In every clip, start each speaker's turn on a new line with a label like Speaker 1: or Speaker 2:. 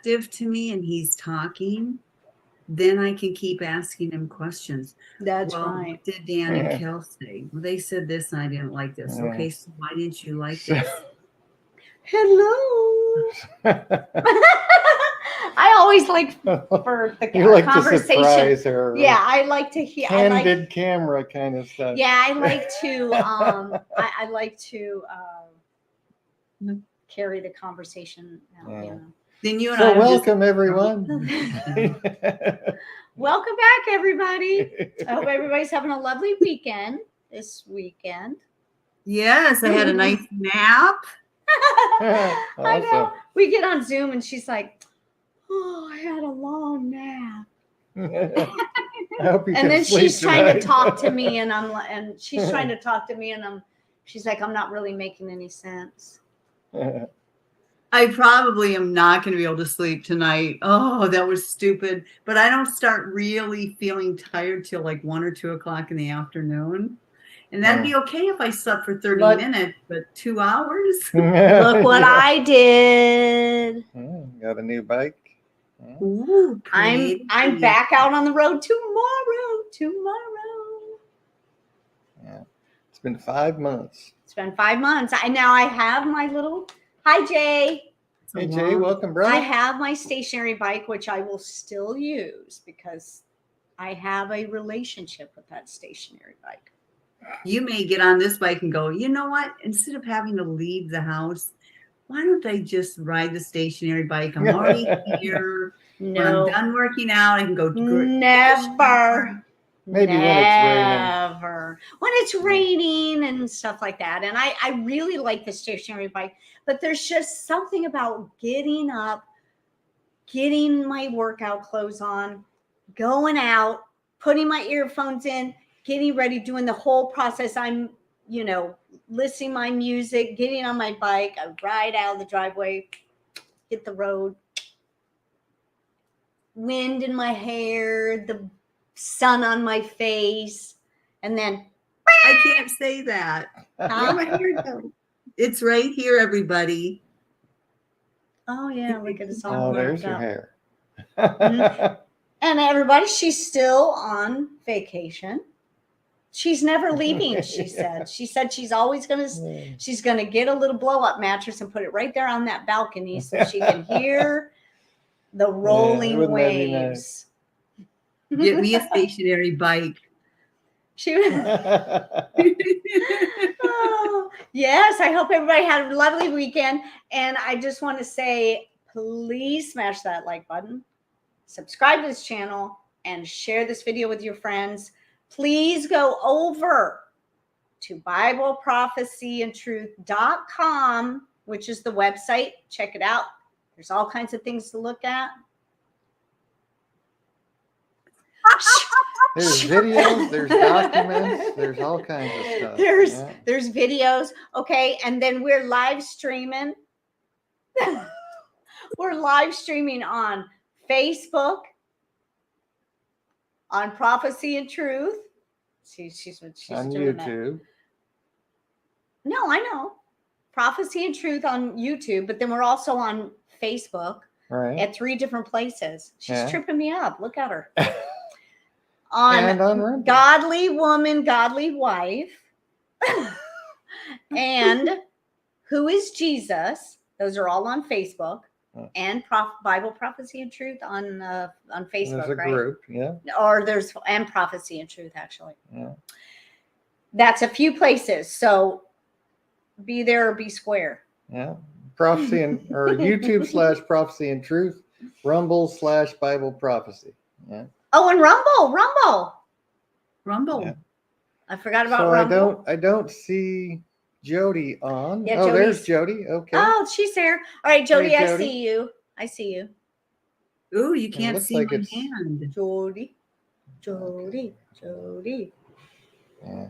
Speaker 1: to me and he's talking, then I can keep asking him questions.
Speaker 2: That's
Speaker 1: Well,
Speaker 2: right.
Speaker 1: what did Dan and Kel say? Well, they said this and I didn't like this. Okay, so why didn't you like this?
Speaker 2: Hello. I always like for the
Speaker 3: You like
Speaker 2: conversation.
Speaker 3: to surprise her.
Speaker 2: Yeah, I like to hear.
Speaker 3: Candid camera kind of stuff.
Speaker 2: Yeah, I like to. I like to carry the conversation. You know.
Speaker 1: Then you and
Speaker 3: So
Speaker 1: I
Speaker 3: welcome everyone.
Speaker 2: Welcome back, everybody. I hope everybody's having a lovely weekend this weekend.
Speaker 1: Yes, I had a nice nap.
Speaker 3: Awesome.
Speaker 2: I know. We get on Zoom and she's like, "Oh, I had a long nap."
Speaker 3: I hope you
Speaker 2: and then
Speaker 3: sleep
Speaker 2: she's
Speaker 3: tonight.
Speaker 2: trying to talk to me, and she's trying to talk to me, and she's like, "I'm not really making any sense."
Speaker 1: I probably am not going to be able to sleep tonight. Oh, that was stupid. But I don't start really feeling tired till like 1 or 2 o'clock in the afternoon. And that'd be okay if I slept for 30 minutes, but 2 hours?
Speaker 2: Look what I did.
Speaker 3: Got a new bike.
Speaker 1: Ooh,
Speaker 2: I'm back out on the road tomorrow.
Speaker 3: Yeah. It's been 5 months.
Speaker 2: It's been 5 months. I have my little. Hi, Jay.
Speaker 3: Hey, Jay, welcome, brother.
Speaker 2: I have my stationary bike, which I will still use because I have a relationship with that stationary bike.
Speaker 1: You may get on this bike and go, you know what? Instead of having to leave the house, why don't I just ride the stationary bike? I'm already here.
Speaker 2: No.
Speaker 1: When I'm done working out, I can go.
Speaker 2: Never.
Speaker 3: Maybe
Speaker 2: Never. When it's raining and stuff like that. And I really like the stationary bike, but there's just something about getting up, getting my workout clothes on, going out, putting my earphones in, getting ready, doing the whole process. I'm, listening my music, getting on my bike. I ride out of the driveway, hit the road, wind in my hair, the sun on my face, and then
Speaker 1: I can't say that. It's right here, everybody.
Speaker 2: Oh yeah, look at us all.
Speaker 3: Oh, there's your hair.
Speaker 2: And everybody, she's still on vacation. She's never leaving, she said. She said she's always she's gonna get a little blow-up mattress and put it right there on that balcony so she can hear the rolling waves.
Speaker 1: Get me a stationary bike.
Speaker 2: Oh, yes, I hope everybody had a lovely weekend. And I just want to say, please smash that like button, subscribe to this channel, and share this video with your friends. Please go over to BibleProphecyandTruth.com, which is the website. Check it out. There's all kinds of things to look at.
Speaker 3: There's videos, there's documents, there's all kinds of stuff.
Speaker 2: There's videos. Okay, and then we're live streaming. We're live streaming on Facebook, on Prophecy and Truth. She's
Speaker 3: on
Speaker 2: doing
Speaker 3: YouTube.
Speaker 2: That. No, I know. Prophecy and Truth on YouTube, but then we're also on Facebook at 3 different places. She's tripping me up. Look at her. on Godly Woman, Godly Wife, and Who is Jesus? Those are all on Facebook, and Bible Prophecy and Truth on Facebook.
Speaker 3: There's a group, yeah.
Speaker 2: Or and Prophecy and Truth, actually. Yeah. That's a few places. So be there or be square.
Speaker 3: Yeah. Prophecy or YouTube /Prophecy and Truth, Rumble /Bible Prophecy. Yeah.
Speaker 2: Oh, and Rumble.
Speaker 3: Yeah.
Speaker 2: I forgot about Rumble.
Speaker 3: So I don't see Jody on.
Speaker 2: Yeah,
Speaker 3: oh, there's Jody. Okay.
Speaker 2: Oh, she's there. All right, Jody, I see you.
Speaker 1: Ooh, you can't see my hand.
Speaker 2: Jody.
Speaker 3: Yeah.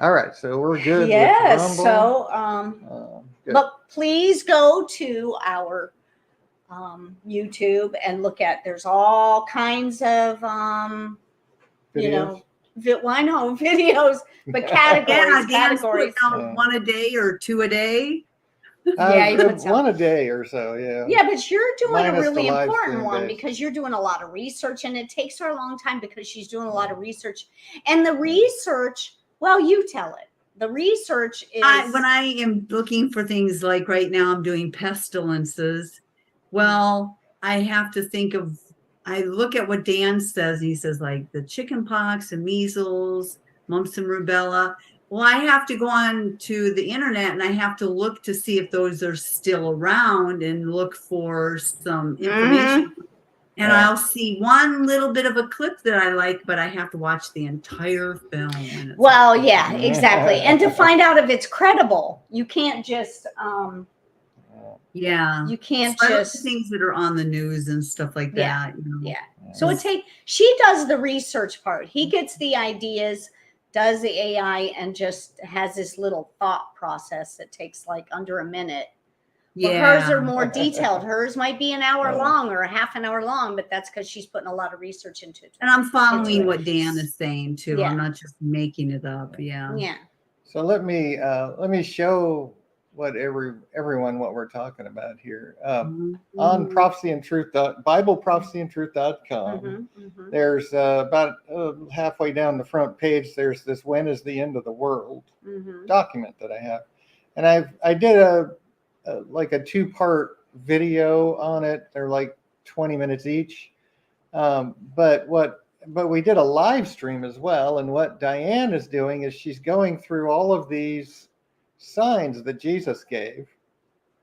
Speaker 3: All right, so we're good.
Speaker 2: Yes.
Speaker 3: With Rumble.
Speaker 2: So, but please go to our YouTube and look at. There's all kinds of
Speaker 3: videos.
Speaker 2: Videos, but categories.
Speaker 1: Categories. 1 a day or 2 a day.
Speaker 2: Yeah, he puts out
Speaker 3: one a day or so. Yeah.
Speaker 2: Yeah, but you're doing a
Speaker 3: Minus the
Speaker 2: really
Speaker 3: live
Speaker 2: important
Speaker 3: stream
Speaker 2: one
Speaker 3: days.
Speaker 2: because you're doing a lot of research, and it takes her a long time because she's doing a lot of research. And the research, well, you tell it. The research is
Speaker 1: When I am looking for things like right now, I'm doing pestilences. Well, I have to think of, I look at what Dan says. He says like the chicken pox and measles, mumps and rubella. Well, I have to go on to the internet and I have to look to see if those are still around and look for some information. And
Speaker 3: Yeah.
Speaker 1: I'll see one little bit of a clip that I like, but I have to watch the entire film. And it's
Speaker 2: well, yeah, exactly. And to find out if it's credible, you can't just
Speaker 1: yeah,
Speaker 2: you can't
Speaker 1: so I look at
Speaker 2: just
Speaker 1: things that are on the news and stuff like
Speaker 2: Yeah.
Speaker 1: that. You know?
Speaker 2: Yeah. So she does the research part. He gets the ideas, does the AI, and just has this little thought process that takes like under a minute. Well, hers are more detailed. Hers might be an hour long or a half an hour long, but that's because she's putting a lot of research into it.
Speaker 1: And I'm following what Dan is saying too.
Speaker 2: Yeah.
Speaker 1: I'm not just making it up. Yeah.
Speaker 2: Yeah.
Speaker 3: So let me show what everyone what we're talking about here. On prophecy and truth BibleProphecyandTruth.com. There's about halfway down the front page. There's this "When is the end of the world" document that I have, and I did a 2-part video on it. They're like 20 minutes each, but we did a live stream as well. And what Diane is doing is she's going through all of these signs that Jesus gave.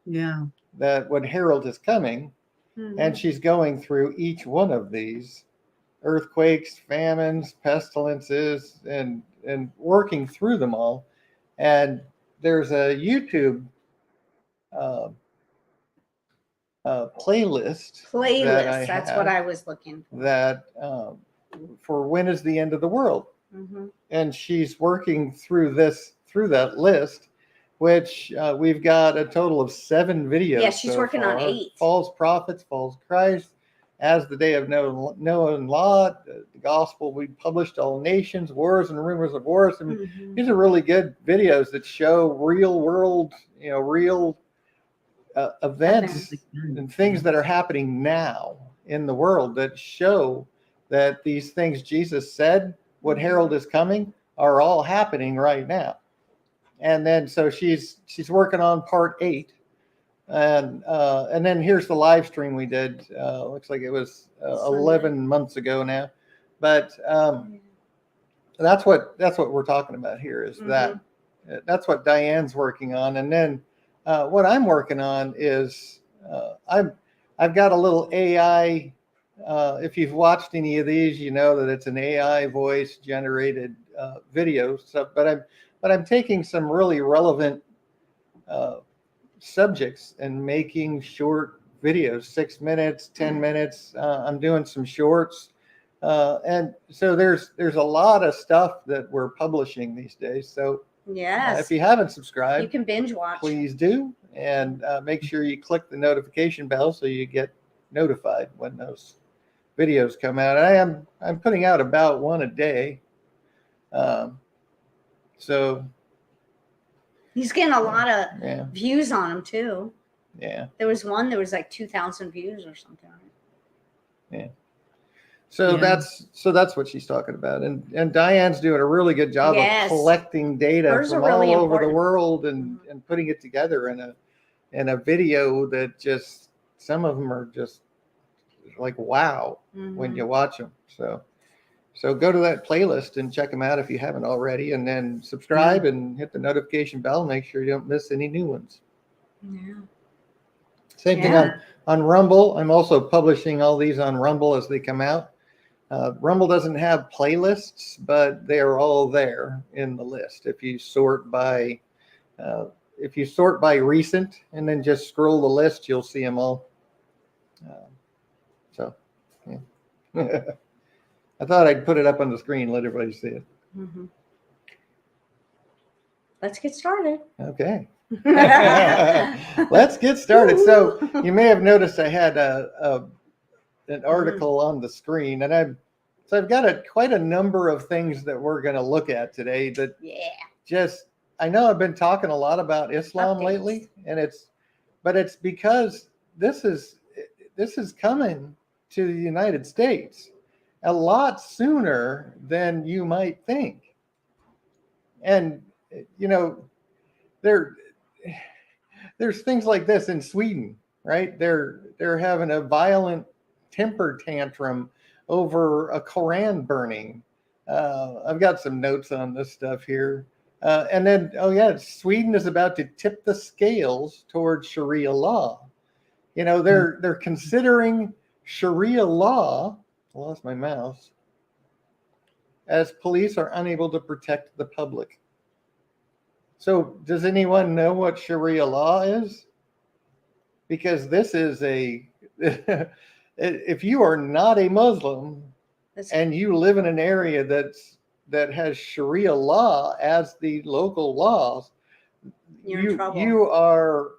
Speaker 1: Yeah.
Speaker 3: That would herald his coming. And she's going through each one of these earthquakes, famines, pestilences, and working through them all. And there's a YouTube playlist.
Speaker 2: That's what I was looking for.
Speaker 3: That for when is the end of the world, and she's working through that list, which we've got a total of 7 videos.
Speaker 2: Yeah, she's working on 8.
Speaker 3: False prophets, false Christ, as the day of Noah and Lot, the gospel we published to all nations, wars and rumors of wars. And these are really good videos that show real world, real events and things that are happening now in the world that show that these things Jesus said would herald his coming are all happening right now. And then so she's working on part 8, and then here's the live stream we did. Looks like it was 11 months ago now, but that's what we're talking about here. Is that's what Diane's working on, and then what I'm working on is I've got a little AI. If you've watched any of these, you know that it's an AI voice generated video. So, but I'm taking some really relevant subjects and making short videos, 6 minutes, 10 minutes. I'm doing some shorts, and so there's a lot of stuff that we're publishing these days. So
Speaker 2: yes,
Speaker 3: if you haven't subscribed,
Speaker 2: you can binge watch.
Speaker 3: Please do, and make sure you click the notification bell so you get notified when those videos come out. I'm putting out about 1 a day. So
Speaker 2: he's getting a lot of views on him too.
Speaker 3: Yeah.
Speaker 2: There was like 2,000 views or something.
Speaker 3: Yeah. So that's what she's talking about. And Diane's doing a really good job of collecting data from all over the world and putting it together in a video that just, some of them are just like wow when you watch them. So go to that playlist and check them out if you haven't already, and then subscribe and hit the notification bell. Make sure you don't miss any new ones.
Speaker 2: Yeah.
Speaker 3: Same thing on Rumble. I'm also publishing all these on Rumble as they come out. Rumble doesn't have playlists, but they are all there in the list. If you sort by recent and then just scroll the list, you'll see them all. I thought I'd put it up on the screen, let everybody see it.
Speaker 2: Let's get started.
Speaker 3: Okay. Let's get started. So you may have noticed I had an article on the screen, and I've got quite a number of things that we're going to look at today. That I know I've been talking a lot about Islam lately, and it's but it's because this is coming to the United States a lot sooner than you might think. And there's things like this in Sweden, right? They're having a violent temper tantrum over a Koran burning. I've got some notes on this stuff here. And then, Sweden is about to tip the scales towards Sharia law. They're considering Sharia law, I lost my mouse, as police are unable to protect the public. So does anyone know what Sharia law is? Because this is if you are not a Muslim and you live in an area that has Sharia law as the local laws,
Speaker 2: you're in trouble.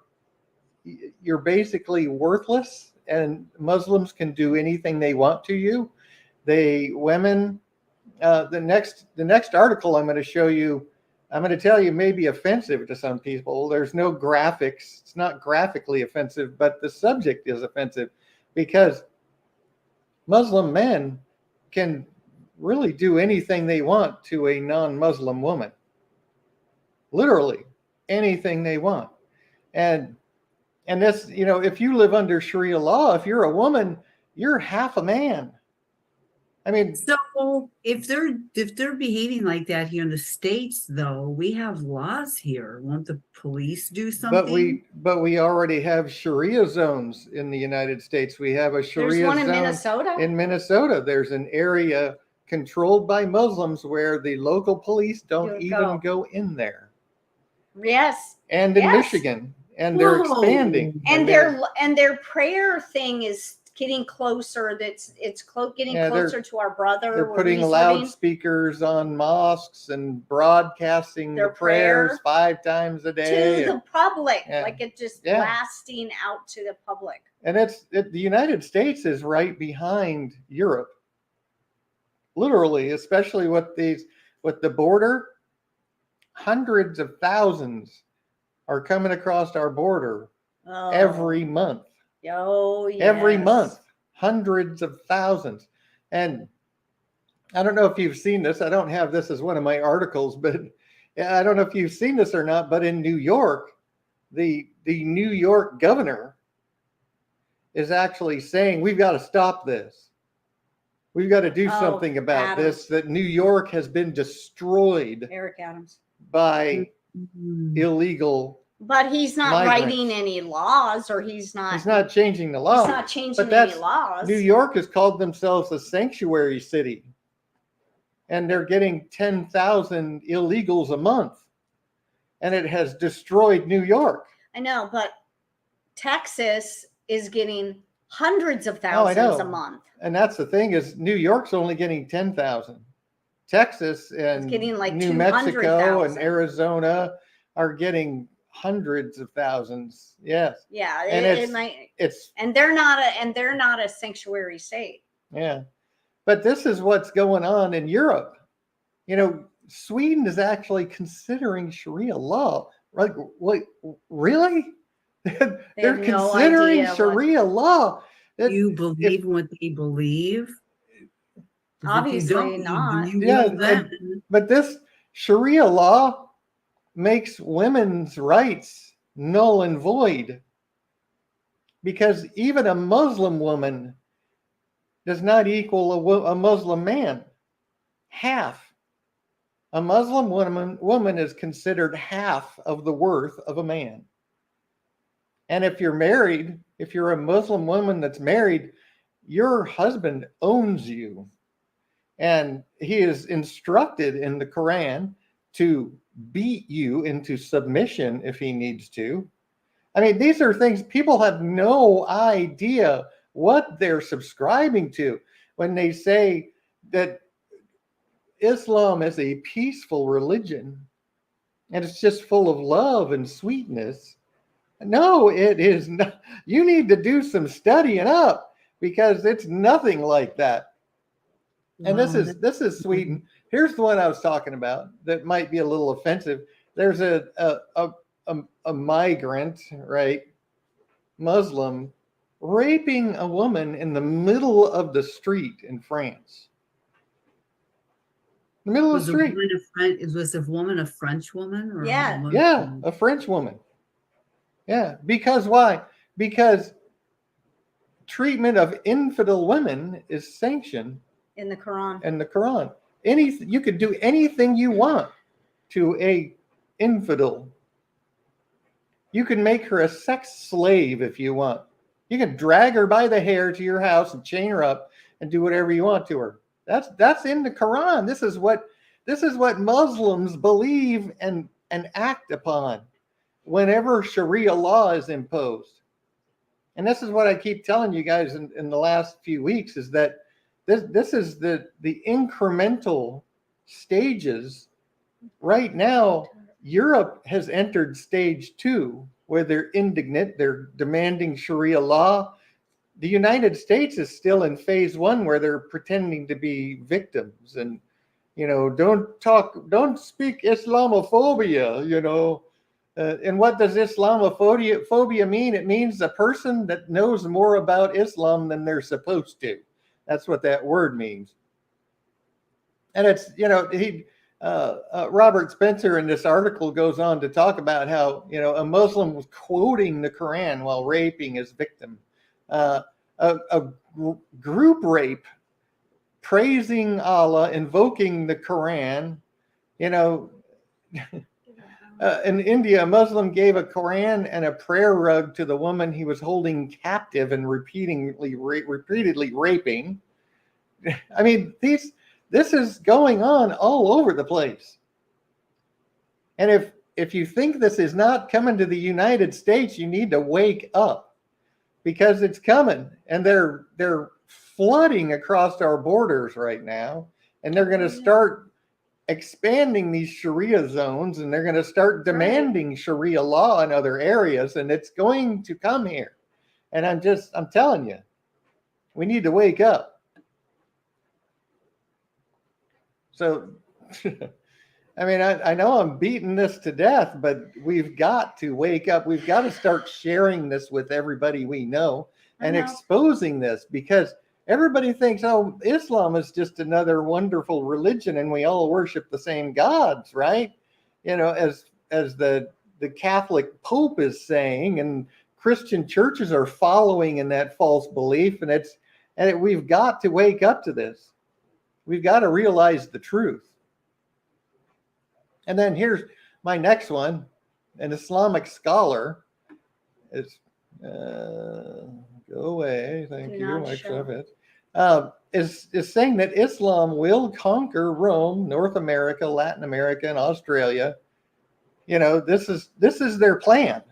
Speaker 3: You're basically worthless, and Muslims can do anything they want to you. The next article I'm going to show you, I'm going to tell you, may be offensive to some people. There's no graphics. It's not graphically offensive, but the subject is offensive because Muslim men can really do anything they want to a non-Muslim woman. Literally anything they want. And this, if you live under Sharia law, if you're a woman, you're half a man. I mean,
Speaker 1: so if they're behaving like that here in the States, though, we have laws here. Won't the police do something?
Speaker 3: But we already have Sharia zones in the United States. We have a Sharia
Speaker 2: zone
Speaker 3: in
Speaker 2: Minnesota.
Speaker 3: In Minnesota, there's an area controlled by Muslims where the local police don't even go in there.
Speaker 2: Yes.
Speaker 3: And in Michigan, and they're expanding.
Speaker 2: And their prayer thing is getting closer. Getting closer to our brother.
Speaker 3: They're putting loudspeakers on mosques and broadcasting their prayers 5 times a day
Speaker 2: to the public, like it just blasting out to the public.
Speaker 3: And the United States is right behind Europe, literally, especially with the border. Hundreds of thousands are coming across our border every month.
Speaker 2: Oh, yes.
Speaker 3: Every month, hundreds of thousands. And I don't know if you've seen this. I don't have this as one of my articles, but I don't know if you've seen this or not. But in New York, the New York governor is actually saying, we've got to stop this. We've got to do something about this, that New York has been destroyed
Speaker 2: Eric Adams.
Speaker 3: By illegal.
Speaker 2: But he's not
Speaker 3: migrants.
Speaker 2: writing any laws, or he's not
Speaker 3: changing the law.
Speaker 2: He's not changing any laws.
Speaker 3: New York has called themselves a sanctuary city, and they're getting 10,000 illegals a month, and it has destroyed New York.
Speaker 2: I know, but Texas is getting hundreds of thousands a month.
Speaker 3: And that's the thing, is New York's only getting 10,000. Texas and
Speaker 2: getting like
Speaker 3: New Mexico and Arizona are getting hundreds of thousands. Yes.
Speaker 2: Yeah.
Speaker 3: And
Speaker 2: they're not a sanctuary state.
Speaker 3: Yeah. But this is what's going on in Europe. Sweden is actually considering Sharia law. Like, wait, really? They're considering Sharia law.
Speaker 1: You believe what they believe?
Speaker 2: Obviously not.
Speaker 3: But this Sharia law makes women's rights null and void, because even a Muslim woman does not equal a Muslim man. Half. A Muslim woman is considered half of the worth of a man. And if you're married, if you're a Muslim woman that's married, your husband owns you. And he is instructed in the Quran to beat you into submission if he needs to. I mean, these are things people have no idea what they're subscribing to when they say that Islam is a peaceful religion and it's just full of love and sweetness. No, it is not. You need to do some studying up, because it's nothing like that. And this is Sweden. Here's the one I was talking about that might be a little offensive. There's a migrant, right? Muslim raping a woman in the middle of the street in France. The middle of the street.
Speaker 1: Was the woman a French woman? Or
Speaker 2: Yeah.
Speaker 3: Yeah, a French woman. Yeah, because why? Because treatment of infidel women is sanctioned
Speaker 2: in the Quran.
Speaker 3: In the Quran. You could do anything you want to a infidel. You can make her a sex slave if you want. You can drag her by the hair to your house and chain her up and do whatever you want to her. That's in the Quran. This is what Muslims believe and act upon whenever Sharia law is imposed. And this is what I keep telling you guys in the last few weeks, is that this is the incremental stages. Right now, Europe has entered stage 2, where they're indignant, they're demanding Sharia law. The United States is still in phase 1, where they're pretending to be victims and, don't speak Islamophobia, and what does Islamophobia mean? It means a person that knows more about Islam than they're supposed to. That's what that word means. And it's, Robert Spencer in this article goes on to talk about how, a Muslim was quoting the Quran while raping his victim. A group rape, praising Allah, invoking the Quran. In India, a Muslim gave a Quran and a prayer rug to the woman he was holding captive and repeatedly raping. I mean, this is going on all over the place. And if you think this is not coming to the United States, you need to wake up, because it's coming, and they're flooding across our borders right now, and they're going to start expanding these Sharia zones, and they're going to start demanding Sharia law in other areas, and it's going to come here. And I'm telling you, we need to wake up. So, I mean, I know I'm beating this to death, but we've got to wake up. We've got to start sharing this with everybody we know and exposing this, because everybody thinks, oh, Islam is just another wonderful religion and we all worship the same gods, right? As the Catholic Pope is saying, and Christian churches are following in that false belief. And we've got to wake up to this. We've got to realize the truth. And then here's my next one. An Islamic scholar is, go away. Thank you. Is saying that Islam will conquer Rome, North America, Latin America, and Australia. This is their plan.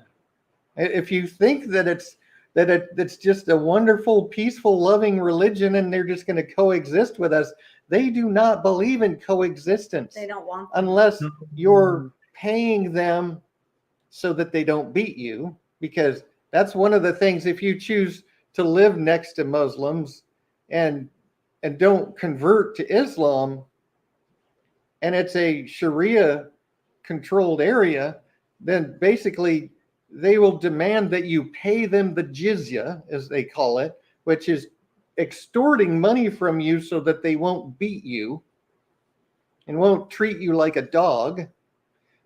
Speaker 3: If you think that it's just a wonderful, peaceful, loving religion and they're just going to coexist with us, they do not believe in coexistence.
Speaker 2: They don't want
Speaker 3: unless you're paying them so that they don't beat you, because that's one of the things. If you choose to live next to Muslims and don't convert to Islam, and it's a Sharia controlled area, then basically they will demand that you pay them the jizya, as they call it, which is extorting money from you so that they won't beat you and won't treat you like a dog,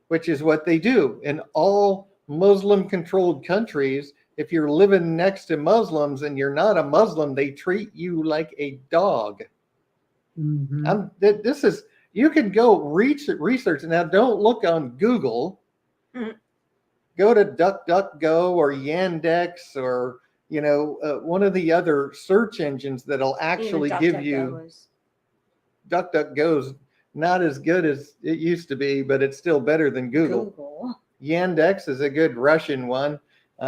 Speaker 3: which is what they do in all Muslim controlled countries. If you're living next to Muslims and you're not a Muslim, they treat you like a dog. Mm-hmm. You can go research. Now, don't look on Google. Mm-hmm. Go to DuckDuckGo or Yandex or, one of the other search engines that'll actually give you. DuckDuckGo's not as good as it used to be, but it's still better than Google. Yandex is a good Russian one.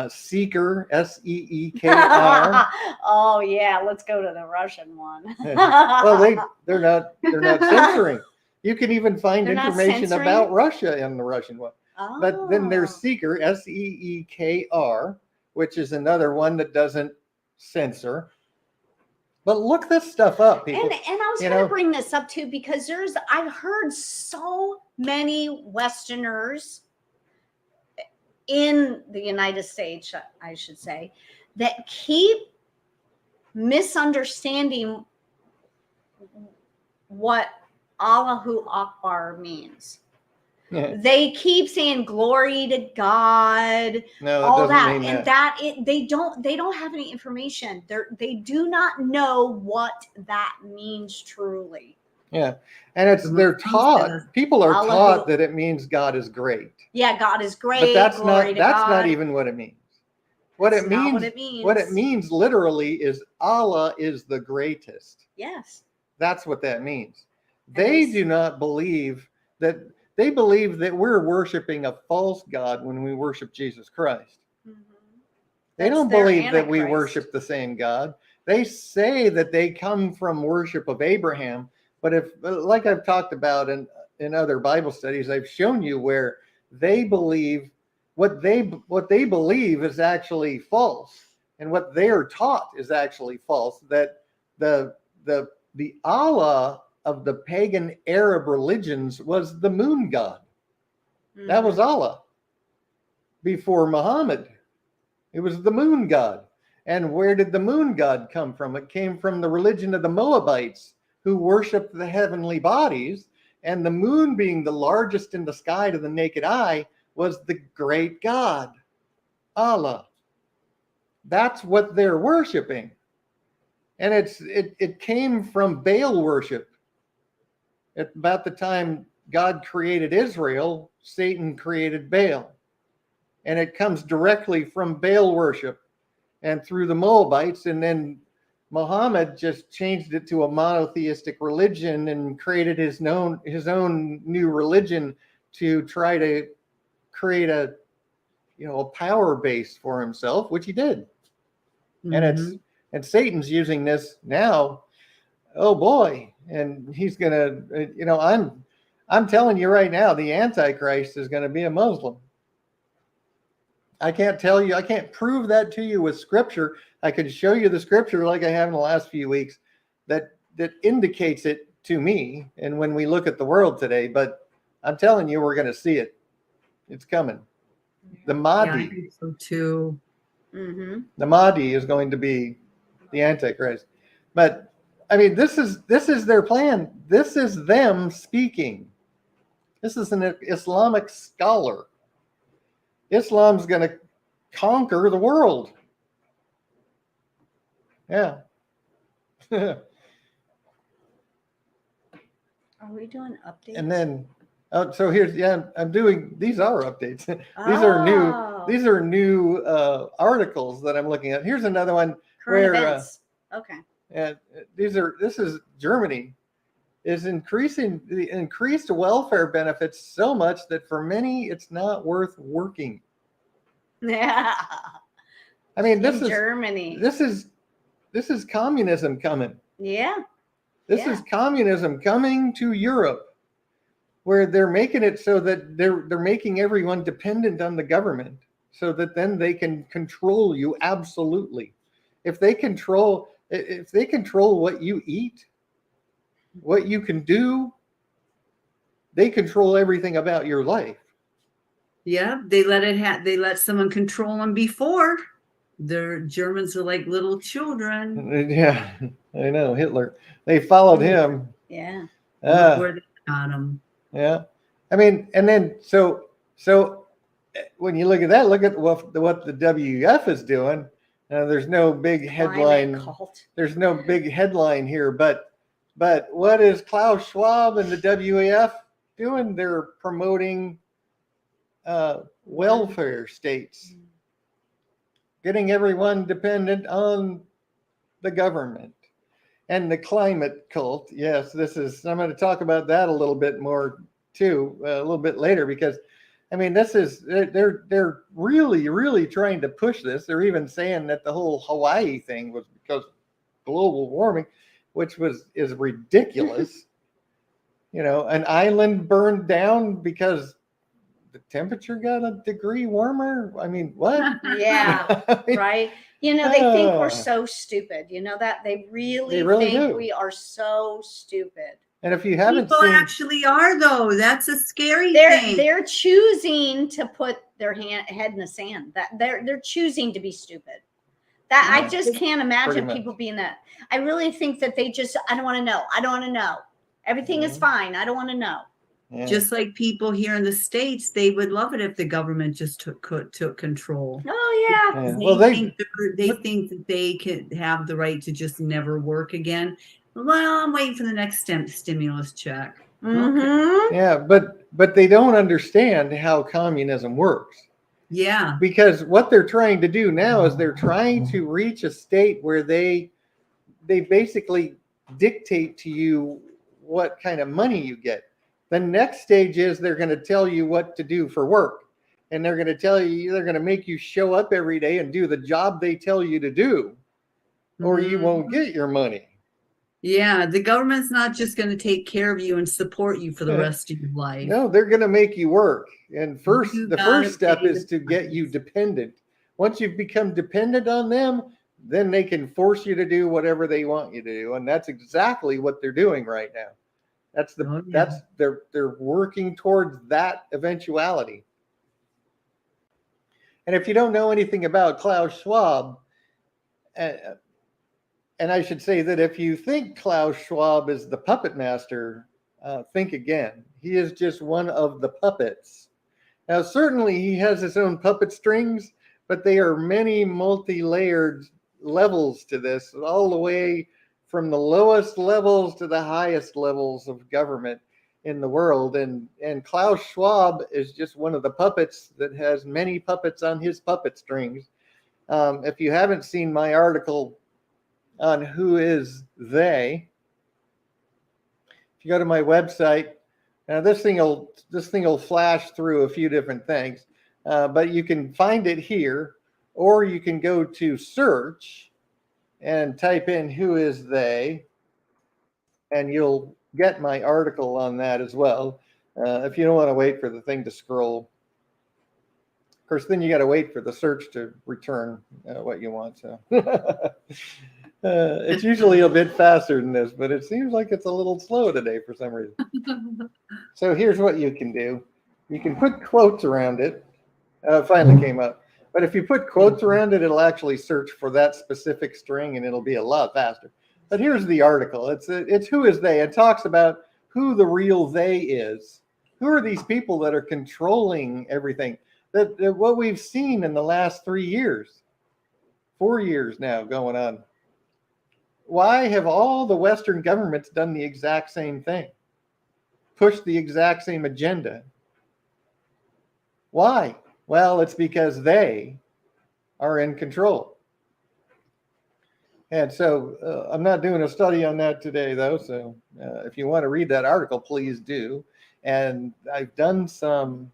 Speaker 3: Seeker, Seekr.
Speaker 2: Oh yeah, let's go to the Russian one.
Speaker 3: Well, they're not censoring. You can even find information about Russia in the Russian one. Oh. But then there's Seeker, Seekr, which is another one that doesn't censor. But look this stuff up, people.
Speaker 2: And I was going to bring this up too, because I've heard so many Westerners in the United States, I should say, that keep misunderstanding what Allahu Akbar means.
Speaker 3: Yeah.
Speaker 2: They keep saying glory to God,
Speaker 3: No, it
Speaker 2: all
Speaker 3: doesn't
Speaker 2: that,
Speaker 3: mean
Speaker 2: and
Speaker 3: that.
Speaker 2: they don't have any information. They do not know what that means truly.
Speaker 3: Yeah. And they're taught, people are
Speaker 2: Allahu-
Speaker 3: taught that it means God is great.
Speaker 2: Yeah, God is great.
Speaker 3: But that's
Speaker 2: glory to
Speaker 3: not
Speaker 2: God.
Speaker 3: even what it means.
Speaker 2: That's not what it means.
Speaker 3: What it means literally is Allah is the greatest.
Speaker 2: Yes.
Speaker 3: That's what that means.
Speaker 2: And
Speaker 3: They do not believe that, they believe that we're worshiping a false God when we worship Jesus Christ.
Speaker 2: Mhm.
Speaker 3: They
Speaker 2: That's
Speaker 3: don't
Speaker 2: their
Speaker 3: believe that we
Speaker 2: Antichrist.
Speaker 3: worship the same God. They say that they come from worship of Abraham, but if, like I've talked about in other Bible studies, I've shown you where they believe what they believe is actually false, and what they are taught is actually false. That the Allah of the pagan Arab religions was the moon god. That was Allah. Before Muhammad, it was the moon god. And where did the moon god come from? It came from the religion of the Moabites, who worshiped the heavenly bodies, and the moon, being the largest in the sky to the naked eye, was the great God, Allah. That's what they're worshiping. And it came from Baal worship. At about the time God created Israel, Satan created Baal. And it comes directly from Baal worship and through the Moabites. And then Muhammad just changed it to a monotheistic religion and created his own new religion to try to create a power base for himself, which he did.
Speaker 1: Mhm.
Speaker 3: And Satan's using this now. Oh boy. And he's gonna, I'm telling you right now, the Antichrist is going to be a Muslim. I can't tell you, I can't prove that to you with scripture. I could show you the scripture like I have in the last few weeks that indicates it to me. And when we look at the world today, but I'm telling you, we're going to see it. It's coming. The
Speaker 1: Yeah, I
Speaker 3: Mahdi,
Speaker 1: think so too.
Speaker 2: Mm-hmm.
Speaker 3: the Mahdi is going to be the Antichrist. But I mean, this is their plan. This is them speaking. This is an Islamic scholar. Islam's going to conquer the world. Yeah.
Speaker 2: Are we doing updates?
Speaker 3: And then, so here's, I'm doing, these are updates.
Speaker 2: Oh.
Speaker 3: These are new articles that I'm looking at. Here's another one
Speaker 2: Current
Speaker 3: where,
Speaker 2: events. Okay.
Speaker 3: and this is Germany is increasing the increased welfare benefits so much that for many it's not worth working.
Speaker 2: Yeah.
Speaker 3: I mean,
Speaker 2: In Germany.
Speaker 3: this is communism coming.
Speaker 2: Yeah.
Speaker 3: This is communism coming to Europe, where they're making it so that they're making everyone dependent on the government, so that then they can control you absolutely. If they control what you eat, what you can do, they control everything about your life.
Speaker 1: Yeah, they let someone control them before. The Germans are like little children.
Speaker 3: Yeah, I know, Hitler. They followed him.
Speaker 2: Yeah.
Speaker 1: Look where they got them.
Speaker 3: Yeah, I mean, and then so when you look at that, look at what the WEF is doing. There's no big headline. There's no big headline here, but what is Klaus Schwab and the WEF doing? They're promoting welfare states, getting everyone dependent on the government. And the climate cult. Yes, I'm going to talk about that a little bit more too, a little bit later, because I mean, they're really, really trying to push this. They're even saying that the whole Hawaii thing was because of global warming, which is ridiculous. An island burned down because the temperature got a degree warmer. I mean, what?
Speaker 2: Yeah, right. They think we're so stupid. That they really think
Speaker 3: do.
Speaker 2: We are so stupid.
Speaker 3: And if you haven't
Speaker 1: People
Speaker 3: seen,
Speaker 1: actually are, though. That's a scary thing.
Speaker 2: They're choosing to put their head in the sand. That they're choosing to be stupid. That I just can't imagine people being that. I really think that they just, I don't want to know. I don't want to know. Everything is fine. I don't want to know.
Speaker 3: Yeah.
Speaker 1: Just like people here in the States, they would love it if the government just took control.
Speaker 2: Oh yeah.
Speaker 3: Yeah.
Speaker 1: They
Speaker 3: Well,
Speaker 1: think that they could have the right to just never work again. Well, I'm waiting for the next stimulus check.
Speaker 2: Mm-hmm.
Speaker 3: Yeah, but they don't understand how communism works.
Speaker 1: Yeah.
Speaker 3: Because what they're trying to do now is they're trying to reach a state where they basically dictate to you what kind of money you get. The next stage is they're going to tell you what to do for work. And they're going to tell you, they're going to make you show up every day and do the job they tell you to do, or you won't get your money.
Speaker 1: Yeah, the government's not just going to take care of you and support you for the rest of your life.
Speaker 3: No, they're going to make you work. And the first step is to get you dependent. Once you've become dependent on them, then they can force you to do whatever they want you to do. And that's exactly what they're doing right now. They're working towards that eventuality. And if you don't know anything about Klaus Schwab, and I should say that if you think Klaus Schwab is the puppet master, think again. He is just one of the puppets. Now, certainly he has his own puppet strings, but they are many multi-layered levels to this, all the way from the lowest levels to the highest levels of government in the world. And Klaus Schwab is just one of the puppets that has many puppets on his puppet strings. If you haven't seen my article on who is they, if you go to my website, now this thing will flash through a few different things, but you can find it here, or you can go to search and type in who is they, and you'll get my article on that as well. If you don't want to wait for the thing to scroll. Of course, then you got to wait for the search to return what you want. So it's usually a bit faster than this, but it seems like it's a little slow today for some reason. So here's what you can do. You can put quotes around it. It finally came up. But if you put quotes around it, it'll actually search for that specific string, and it'll be a lot faster. But here's the article. It's who is they. It talks about who the real they is. Who are these people that are controlling everything? That what we've seen in the last 3 years, 4 years now going on. Why have all the Western governments done the exact same thing? Pushed the exact same agenda? Why? Well, it's because they are in control. And so I'm not doing a study on that today, though. So if you want to read that article, please do. And I've done some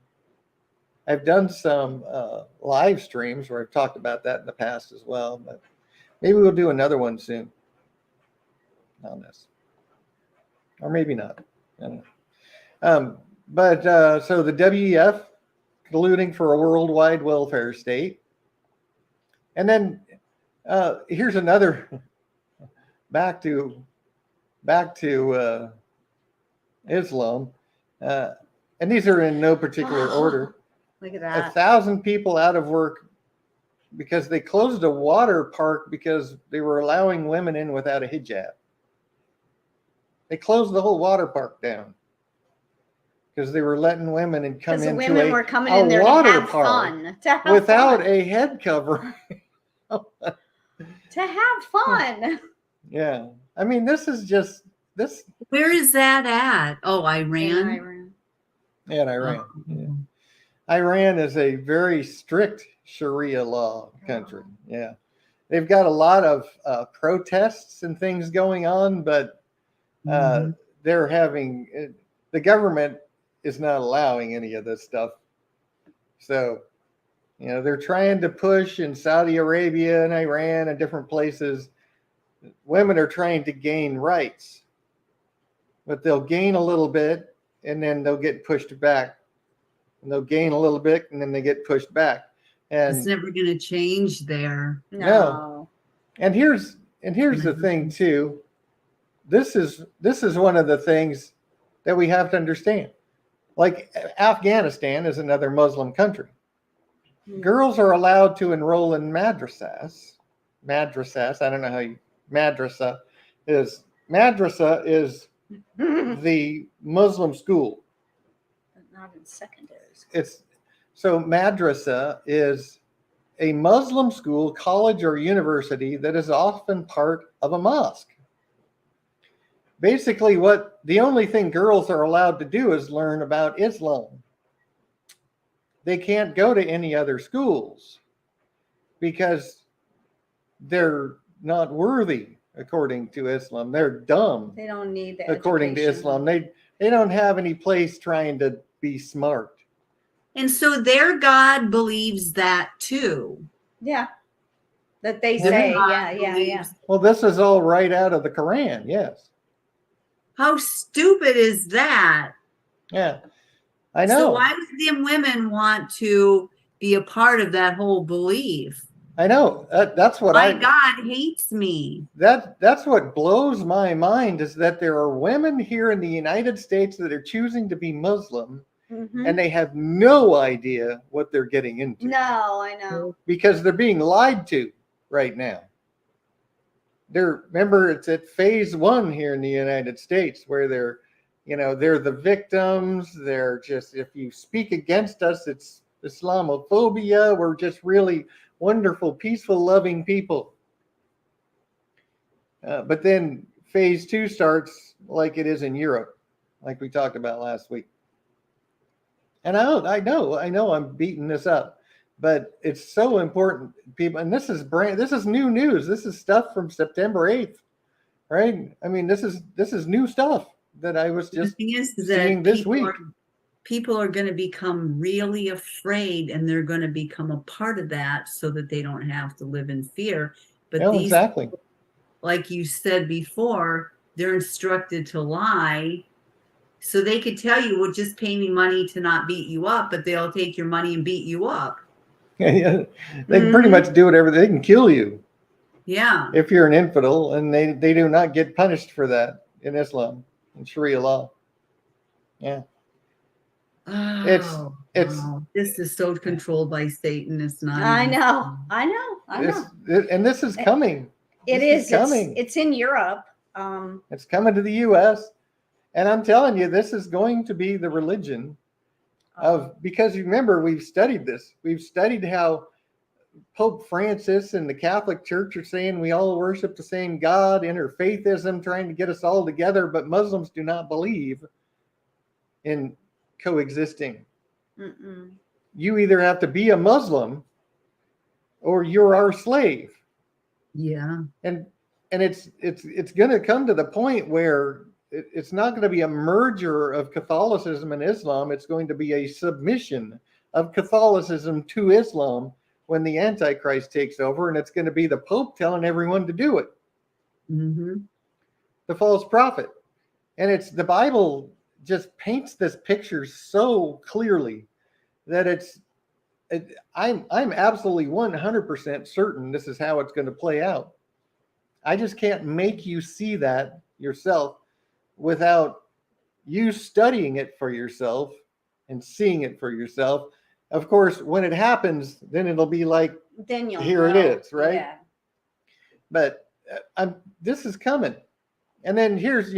Speaker 3: live streams where I've talked about that in the past as well. But maybe we'll do another one soon on this, or maybe not. I don't know. So the WEF colluding for a worldwide welfare state, and then here's another back to Islam, and these are in no particular order.
Speaker 2: Look at that.
Speaker 3: 1,000 people out of work because they closed a water park because they were allowing women in without a hijab. They closed the whole water park down because they were letting women come
Speaker 2: Because the
Speaker 3: into
Speaker 2: women were coming in there to have fun.
Speaker 3: without a head cover.
Speaker 2: To have fun.
Speaker 3: Yeah. I mean, this is just this.
Speaker 1: Where is that at? Oh, Iran.
Speaker 3: Yeah, in Iran.
Speaker 1: Oh.
Speaker 3: Yeah. Iran is a very strict Sharia law country. Yeah. They've got a lot of protests and things going on, but they're having, the government is not allowing any of this stuff. So, you know, they're trying to push in Saudi Arabia and Iran and different places. Women are trying to gain rights, but they'll gain a little bit and then they'll get pushed back. And they'll gain a little bit and then they get pushed back. And
Speaker 1: it's never going to change there.
Speaker 3: No. And here's the thing too. This is one of the things that we have to understand. Like Afghanistan is another Muslim country. girls are allowed to enroll in madrasas. Madrasas, I don't know how you, madrasa is the Muslim school.
Speaker 2: But not in secondary school.
Speaker 3: It's so madrasa is a Muslim school, college, or university that is often part of a mosque. Basically, the only thing girls are allowed to do is learn about Islam. They can't go to any other schools because they're not worthy according to Islam. They're dumb.
Speaker 2: They don't need the
Speaker 3: according to
Speaker 2: education.
Speaker 3: Islam. They don't have any place trying to be smart.
Speaker 1: And so their God believes that too.
Speaker 2: Yeah. That they
Speaker 3: Yeah.
Speaker 2: say,
Speaker 1: God
Speaker 2: yeah.
Speaker 1: believes-
Speaker 3: Well, this is all right out of the Quran. Yes.
Speaker 1: How stupid is that?
Speaker 3: Yeah. I know.
Speaker 1: So why would them women want to be a part of that whole belief?
Speaker 3: I know. That's what
Speaker 1: My God hates me.
Speaker 3: That's what blows my mind is that there are women here in the United States that are choosing to be Muslim
Speaker 2: Mhm.
Speaker 3: and they have no idea what they're getting into.
Speaker 2: No, I know.
Speaker 3: Because they're being lied to right now. Remember, it's at phase 1 here in the United States where they're the victims. They're just, if you speak against us, it's Islamophobia. We're just really wonderful, peaceful, loving people. But then phase 2 starts like it is in Europe, like we talked about last week. And I know I'm beating this up, but it's so important, people. And this is new news. This is stuff from September 8th, right? I mean, this is new stuff that I was just seeing this week.
Speaker 1: People are going to become really afraid, and they're going to become a part of that so that they don't have to live in fear. But
Speaker 3: No, exactly.
Speaker 1: People, like you said before, they're instructed to lie. So they could tell you, well, just pay me money to not beat you up, but they'll take your money and beat you up.
Speaker 3: They can pretty much do whatever. They can kill you.
Speaker 1: Yeah.
Speaker 3: If you're an infidel, and they do not get punished for that in Islam, in Sharia law. Yeah.
Speaker 1: Oh, wow. This is so controlled by Satan. It's not.
Speaker 2: I know.
Speaker 3: And this is coming.
Speaker 2: It is coming. It's in Europe.
Speaker 3: It's coming to the U.S. And I'm telling you, this is going to be the religion because you remember, we've studied this. We've studied how Pope Francis and the Catholic Church are saying we all worship the same God, interfaithism, trying to get us all together, but Muslims do not believe in coexisting.
Speaker 2: Mm-mm.
Speaker 3: You either have to be a Muslim or you're our slave.
Speaker 1: Yeah.
Speaker 3: And it's going to come to the point where it's not going to be a merger of Catholicism and Islam. It's going to be a submission of Catholicism to Islam when the Antichrist takes over, and it's going to be the Pope telling everyone to do it.
Speaker 1: Mm-hmm.
Speaker 3: The false prophet. And it's the Bible just paints this picture so clearly that I'm absolutely 100% certain this is how it's going to play out. I just can't make you see that yourself without you studying it for yourself and seeing it for yourself. Of course, when it happens, then it'll be like,
Speaker 2: then you'll
Speaker 3: here
Speaker 2: know.
Speaker 3: it is, right?
Speaker 2: Yeah.
Speaker 3: But this is coming. And then here's,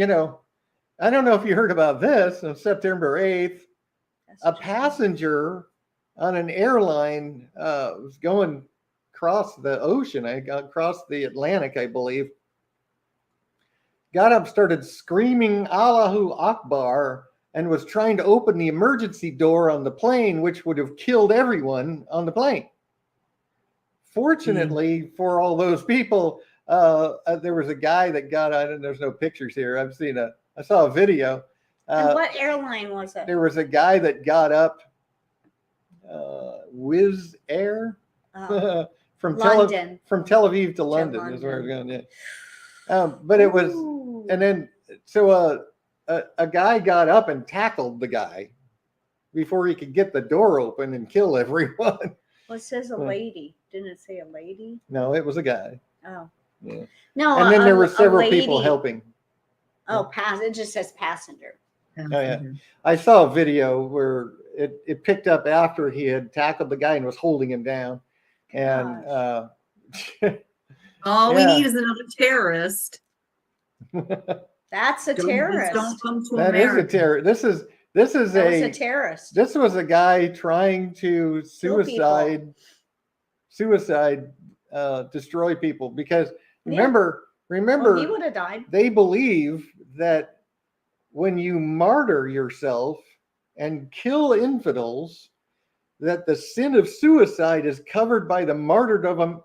Speaker 3: I don't know if you heard about this on September 8th. A passenger on an airline was going across the ocean, across the Atlantic, I believe. Got up, started screaming Allahu Akbar, and was trying to open the emergency door on the plane, which would have killed everyone on the plane. Fortunately for all those people, there was a guy that got out, and there's no pictures here. I saw a video.
Speaker 2: And what airline was it?
Speaker 3: There was a guy that got up, Wizz Air, from Tel Aviv to London is where it was going. Yeah. But it was, and then so a guy got up and tackled the guy before he could get the door open and kill everyone.
Speaker 2: Well, it says a lady. Didn't it say a lady?
Speaker 3: No, it was a guy.
Speaker 2: Oh.
Speaker 3: Yeah.
Speaker 2: No.
Speaker 3: And then there were several people helping.
Speaker 2: Oh, it just says passenger.
Speaker 3: Oh yeah, I saw a video where it picked up after he had tackled the guy and was holding him down. And
Speaker 1: All we
Speaker 3: Yeah.
Speaker 1: need is another terrorist.
Speaker 2: That's a terrorist.
Speaker 1: Don't come to
Speaker 3: that is a
Speaker 1: America.
Speaker 3: terror. This is
Speaker 2: That was a terrorist.
Speaker 3: This was a guy trying to
Speaker 2: Kill people.
Speaker 3: destroy people, because
Speaker 2: Yeah.
Speaker 3: remember,
Speaker 2: Well, he would have died.
Speaker 3: they believe that when you martyr yourself and kill infidels, that the sin of suicide is covered by the martyrdom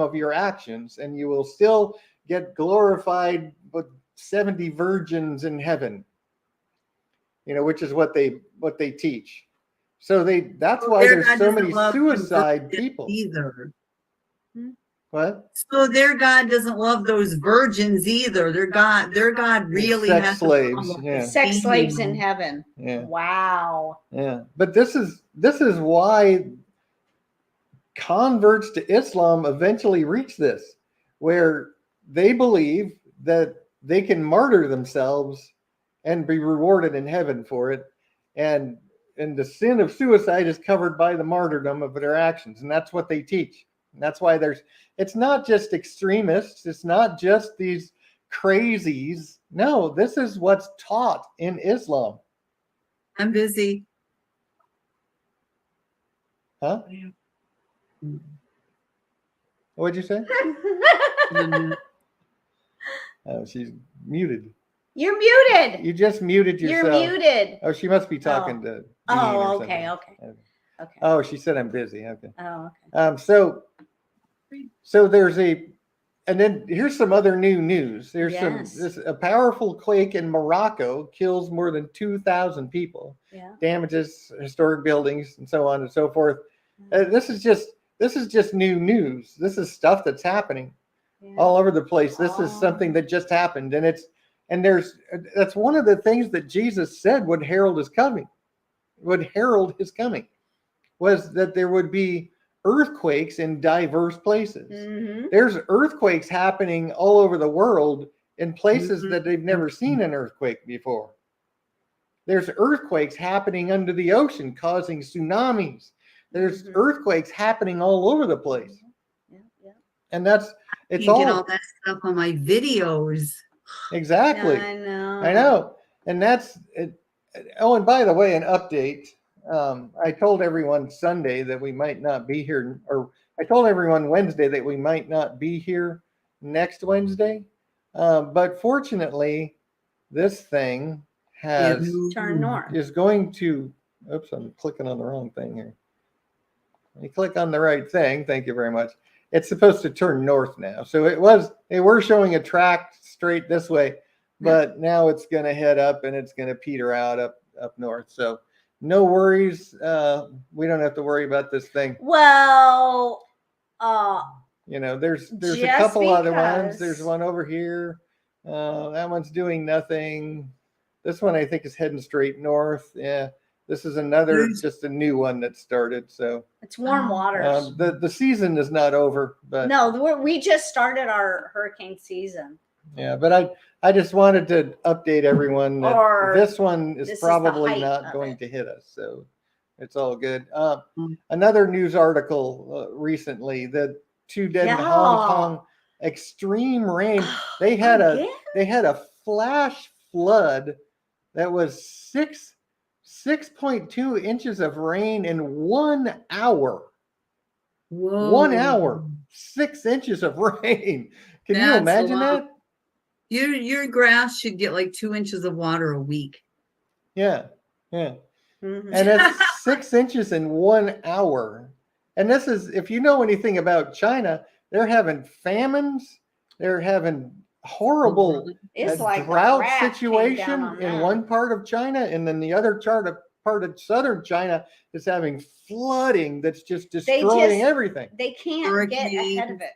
Speaker 3: of your actions, and you will still get glorified with 70 virgins in heaven. Which is what they teach. So that's why
Speaker 1: Their
Speaker 3: there's
Speaker 1: God
Speaker 3: so
Speaker 1: doesn't
Speaker 3: many
Speaker 1: love
Speaker 3: suicide
Speaker 1: virgins
Speaker 3: people.
Speaker 1: either.
Speaker 3: What?
Speaker 1: So their God doesn't love those virgins either. Their God really
Speaker 3: Sex
Speaker 1: has
Speaker 3: slaves,
Speaker 1: to love
Speaker 3: yeah.
Speaker 2: Sex slaves in heaven.
Speaker 3: Yeah.
Speaker 2: Wow.
Speaker 3: Yeah. But this is why converts to Islam eventually reach this, where they believe that they can martyr themselves and be rewarded in heaven for it. And the sin of suicide is covered by the martyrdom of their actions. And that's what they teach. And that's why it's not just extremists. It's not just these crazies. No, this is what's taught in Islam.
Speaker 1: I'm busy.
Speaker 3: Huh? What'd you say? Oh, she's muted.
Speaker 2: You're muted.
Speaker 3: You just muted yourself.
Speaker 2: You're muted.
Speaker 3: Oh, she must be talking to Dean
Speaker 2: Oh,
Speaker 3: or
Speaker 2: okay,
Speaker 3: something.
Speaker 2: okay.
Speaker 3: Oh, she said I'm busy. Okay.
Speaker 2: Oh, okay.
Speaker 3: So there's and then here's some other new news. There's a powerful quake in Morocco kills more than 2,000 people.
Speaker 2: Yeah.
Speaker 3: Damages historic buildings and so on and so forth. This is just new news. This is stuff that's happening all over the place. This is something that just happened, and that's one of the things that Jesus said would herald his coming. Was that there would be earthquakes in diverse places.
Speaker 2: Mm-hmm.
Speaker 3: There's earthquakes happening all over the world in places that they've never seen an earthquake before. There's earthquakes happening under the ocean causing tsunamis. There's earthquakes happening all over the place.
Speaker 2: Yeah.
Speaker 3: And
Speaker 1: Get all that stuff on my videos.
Speaker 3: Exactly.
Speaker 2: I know.
Speaker 3: I know. And that's it. Oh, and by the way, an update. I told everyone Sunday that we might not be here, or I told everyone Wednesday that we might not be here next Wednesday. But fortunately, this thing
Speaker 2: Turn north.
Speaker 3: is going to, oops, I'm clicking on the wrong thing here. Let me click on the right thing. Thank you very much. It's supposed to turn north now. So they were showing a track straight this way, but now it's going to head up and it's going to peter out up north. So no worries. We don't have to worry about this thing.
Speaker 2: Well,
Speaker 3: there's a couple other ones. There's one over here. That one's doing nothing. This one I think is heading straight north. Yeah. This is just a new one that started. So
Speaker 2: it's warm waters.
Speaker 3: The season is not over, but
Speaker 2: no, we just started our hurricane season.
Speaker 3: Yeah, but I just wanted to update everyone that this one is probably not going to hit us. So it's all good. Another news article recently, the 2 dead in Hong Kong, extreme rain. They had a flash flood that was 6.2 inches of rain in 1 hour.
Speaker 1: Whoa.
Speaker 3: 1 hour, 6 inches of rain. Can you imagine that?
Speaker 1: Your grass should get like 2 inches of water a week.
Speaker 3: Yeah. Mm-hmm. And that's 6 inches in 1 hour. And this is, if you know anything about China, they're having famines. They're having horrible drought situation in one part of China, and then the other part of southern China is having flooding that's just destroying everything.
Speaker 2: They can't get ahead of it.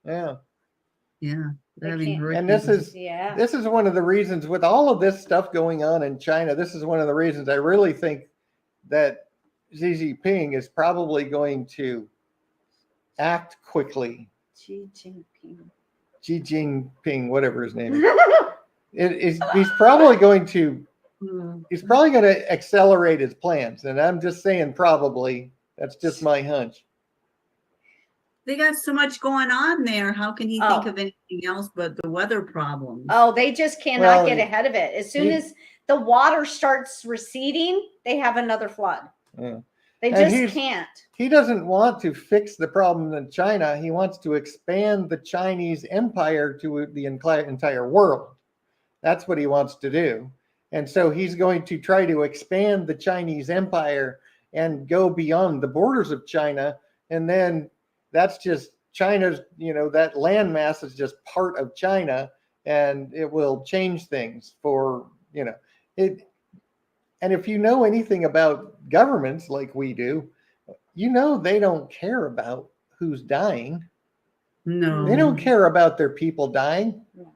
Speaker 3: Yeah.
Speaker 1: Yeah.
Speaker 3: And this is one of the reasons, with all of this stuff going on in China, this is one of the reasons I really think that Xi Jinping is probably going to act quickly. Xi Jinping, whatever his name is. He's probably going to he's probably going to accelerate his plans. And I'm just saying, probably. That's just my hunch.
Speaker 1: They got so much going on there. How can he
Speaker 2: Oh.
Speaker 1: think of anything else but the weather problems?
Speaker 2: Oh, they just cannot
Speaker 3: Well,
Speaker 2: get ahead of it. As soon as the water starts receding, they have another flood.
Speaker 3: Yeah.
Speaker 2: They
Speaker 3: And
Speaker 2: just can't.
Speaker 3: He doesn't want to fix the problem in China. He wants to expand the Chinese empire to the entire world. That's what he wants to do. And so he's going to try to expand the Chinese empire and go beyond the borders of China. And then that's just China's, that landmass is just part of China, and it will change things for, it. And if you know anything about governments like we do, they don't care about who's dying.
Speaker 1: No.
Speaker 3: They don't care about their people dying.
Speaker 2: No.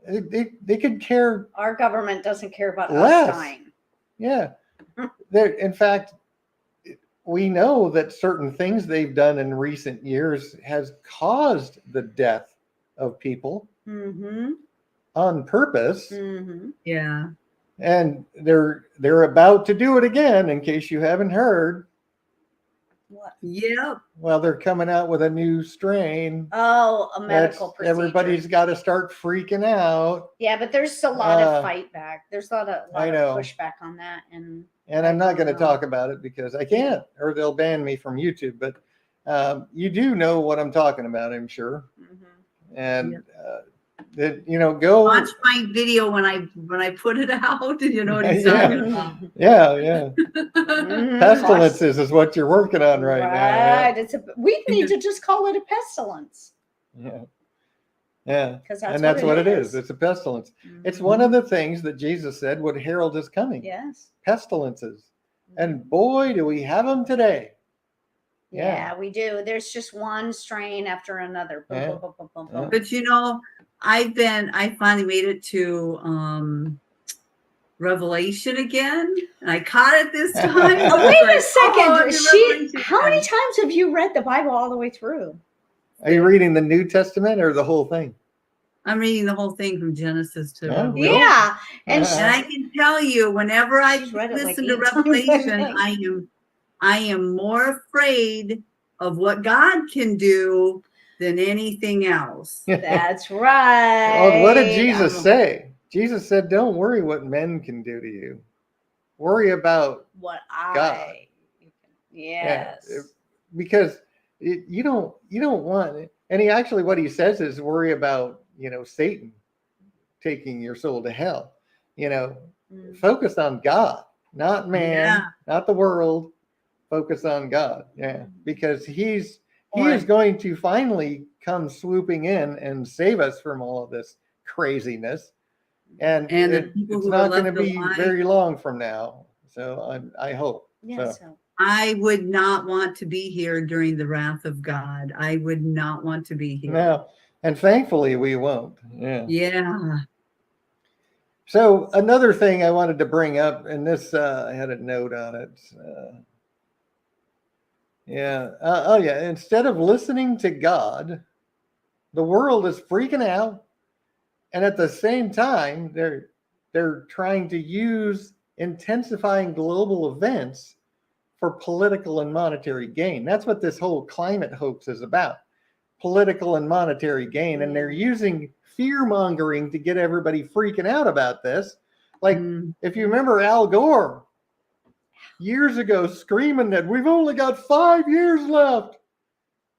Speaker 3: They could care.
Speaker 2: Our government doesn't care about
Speaker 3: Less.
Speaker 2: us dying.
Speaker 3: Yeah. In fact, we know that certain things they've done in recent years has caused the death of people on purpose.
Speaker 1: Yeah.
Speaker 3: And they're about to do it again, in case you haven't heard.
Speaker 2: What?
Speaker 1: Yep.
Speaker 3: Well, they're coming out with a new strain.
Speaker 2: Oh, a medical procedure.
Speaker 3: Everybody's got to start freaking out.
Speaker 2: Yeah, but there's a lot of fight back. There's a lot of pushback on that. And
Speaker 3: I'm not going to talk about it because I can't, or they'll ban me from YouTube. But you do know what I'm talking about, I'm sure. And go
Speaker 1: watch my video when I put it out. You know what he's talking about.
Speaker 3: Yeah. Pestilences is what you're working on right now.
Speaker 2: Right. We need to just call it a pestilence.
Speaker 3: Yeah. And that's what it is. It's a pestilence. It's one of the things that Jesus said would herald his coming.
Speaker 2: Yes.
Speaker 3: Pestilences. And boy, do we have them today.
Speaker 2: Yeah, we do. There's just one strain after another. Boom, boom, boom, boom, boom.
Speaker 1: But I finally made it to Revelation again. And I caught it this time.
Speaker 2: Wait a second. How many times have you read the Bible all the way through?
Speaker 3: Are you reading the New Testament or the whole thing?
Speaker 1: I'm reading the whole thing from Genesis to Revelation.
Speaker 2: Yeah. And
Speaker 1: I can tell you, whenever I listen to Revelation, I am more afraid of what God can do than anything else.
Speaker 2: That's right.
Speaker 3: Well, what did Jesus say? Jesus said, don't worry what men can do to you. Worry about
Speaker 2: what
Speaker 3: God.
Speaker 2: Yes.
Speaker 3: Yeah, because you don't want it. And what he says is worry about, Satan taking your soul to hell. Focus on God, not man, not the world. Focus on God. Yeah. Because he is going to finally come swooping in and save us from all of this craziness. And it's not going to be very long from now. So I hope.
Speaker 2: Yeah,
Speaker 3: so.
Speaker 1: I would not want to be here during the wrath of God. I would not want to be here.
Speaker 3: No. And thankfully we won't. Yeah.
Speaker 1: Yeah.
Speaker 3: So another thing I wanted to bring up, and this, I had a note on it. Instead of listening to God, the world is freaking out. And at the same time, they're trying to use intensifying global events for political and monetary gain. That's what this whole climate hoax is about. Political and monetary gain. And they're using fear mongering to get everybody freaking out about this. Like, if you remember Al Gore years ago screaming that we've only got 5 years left.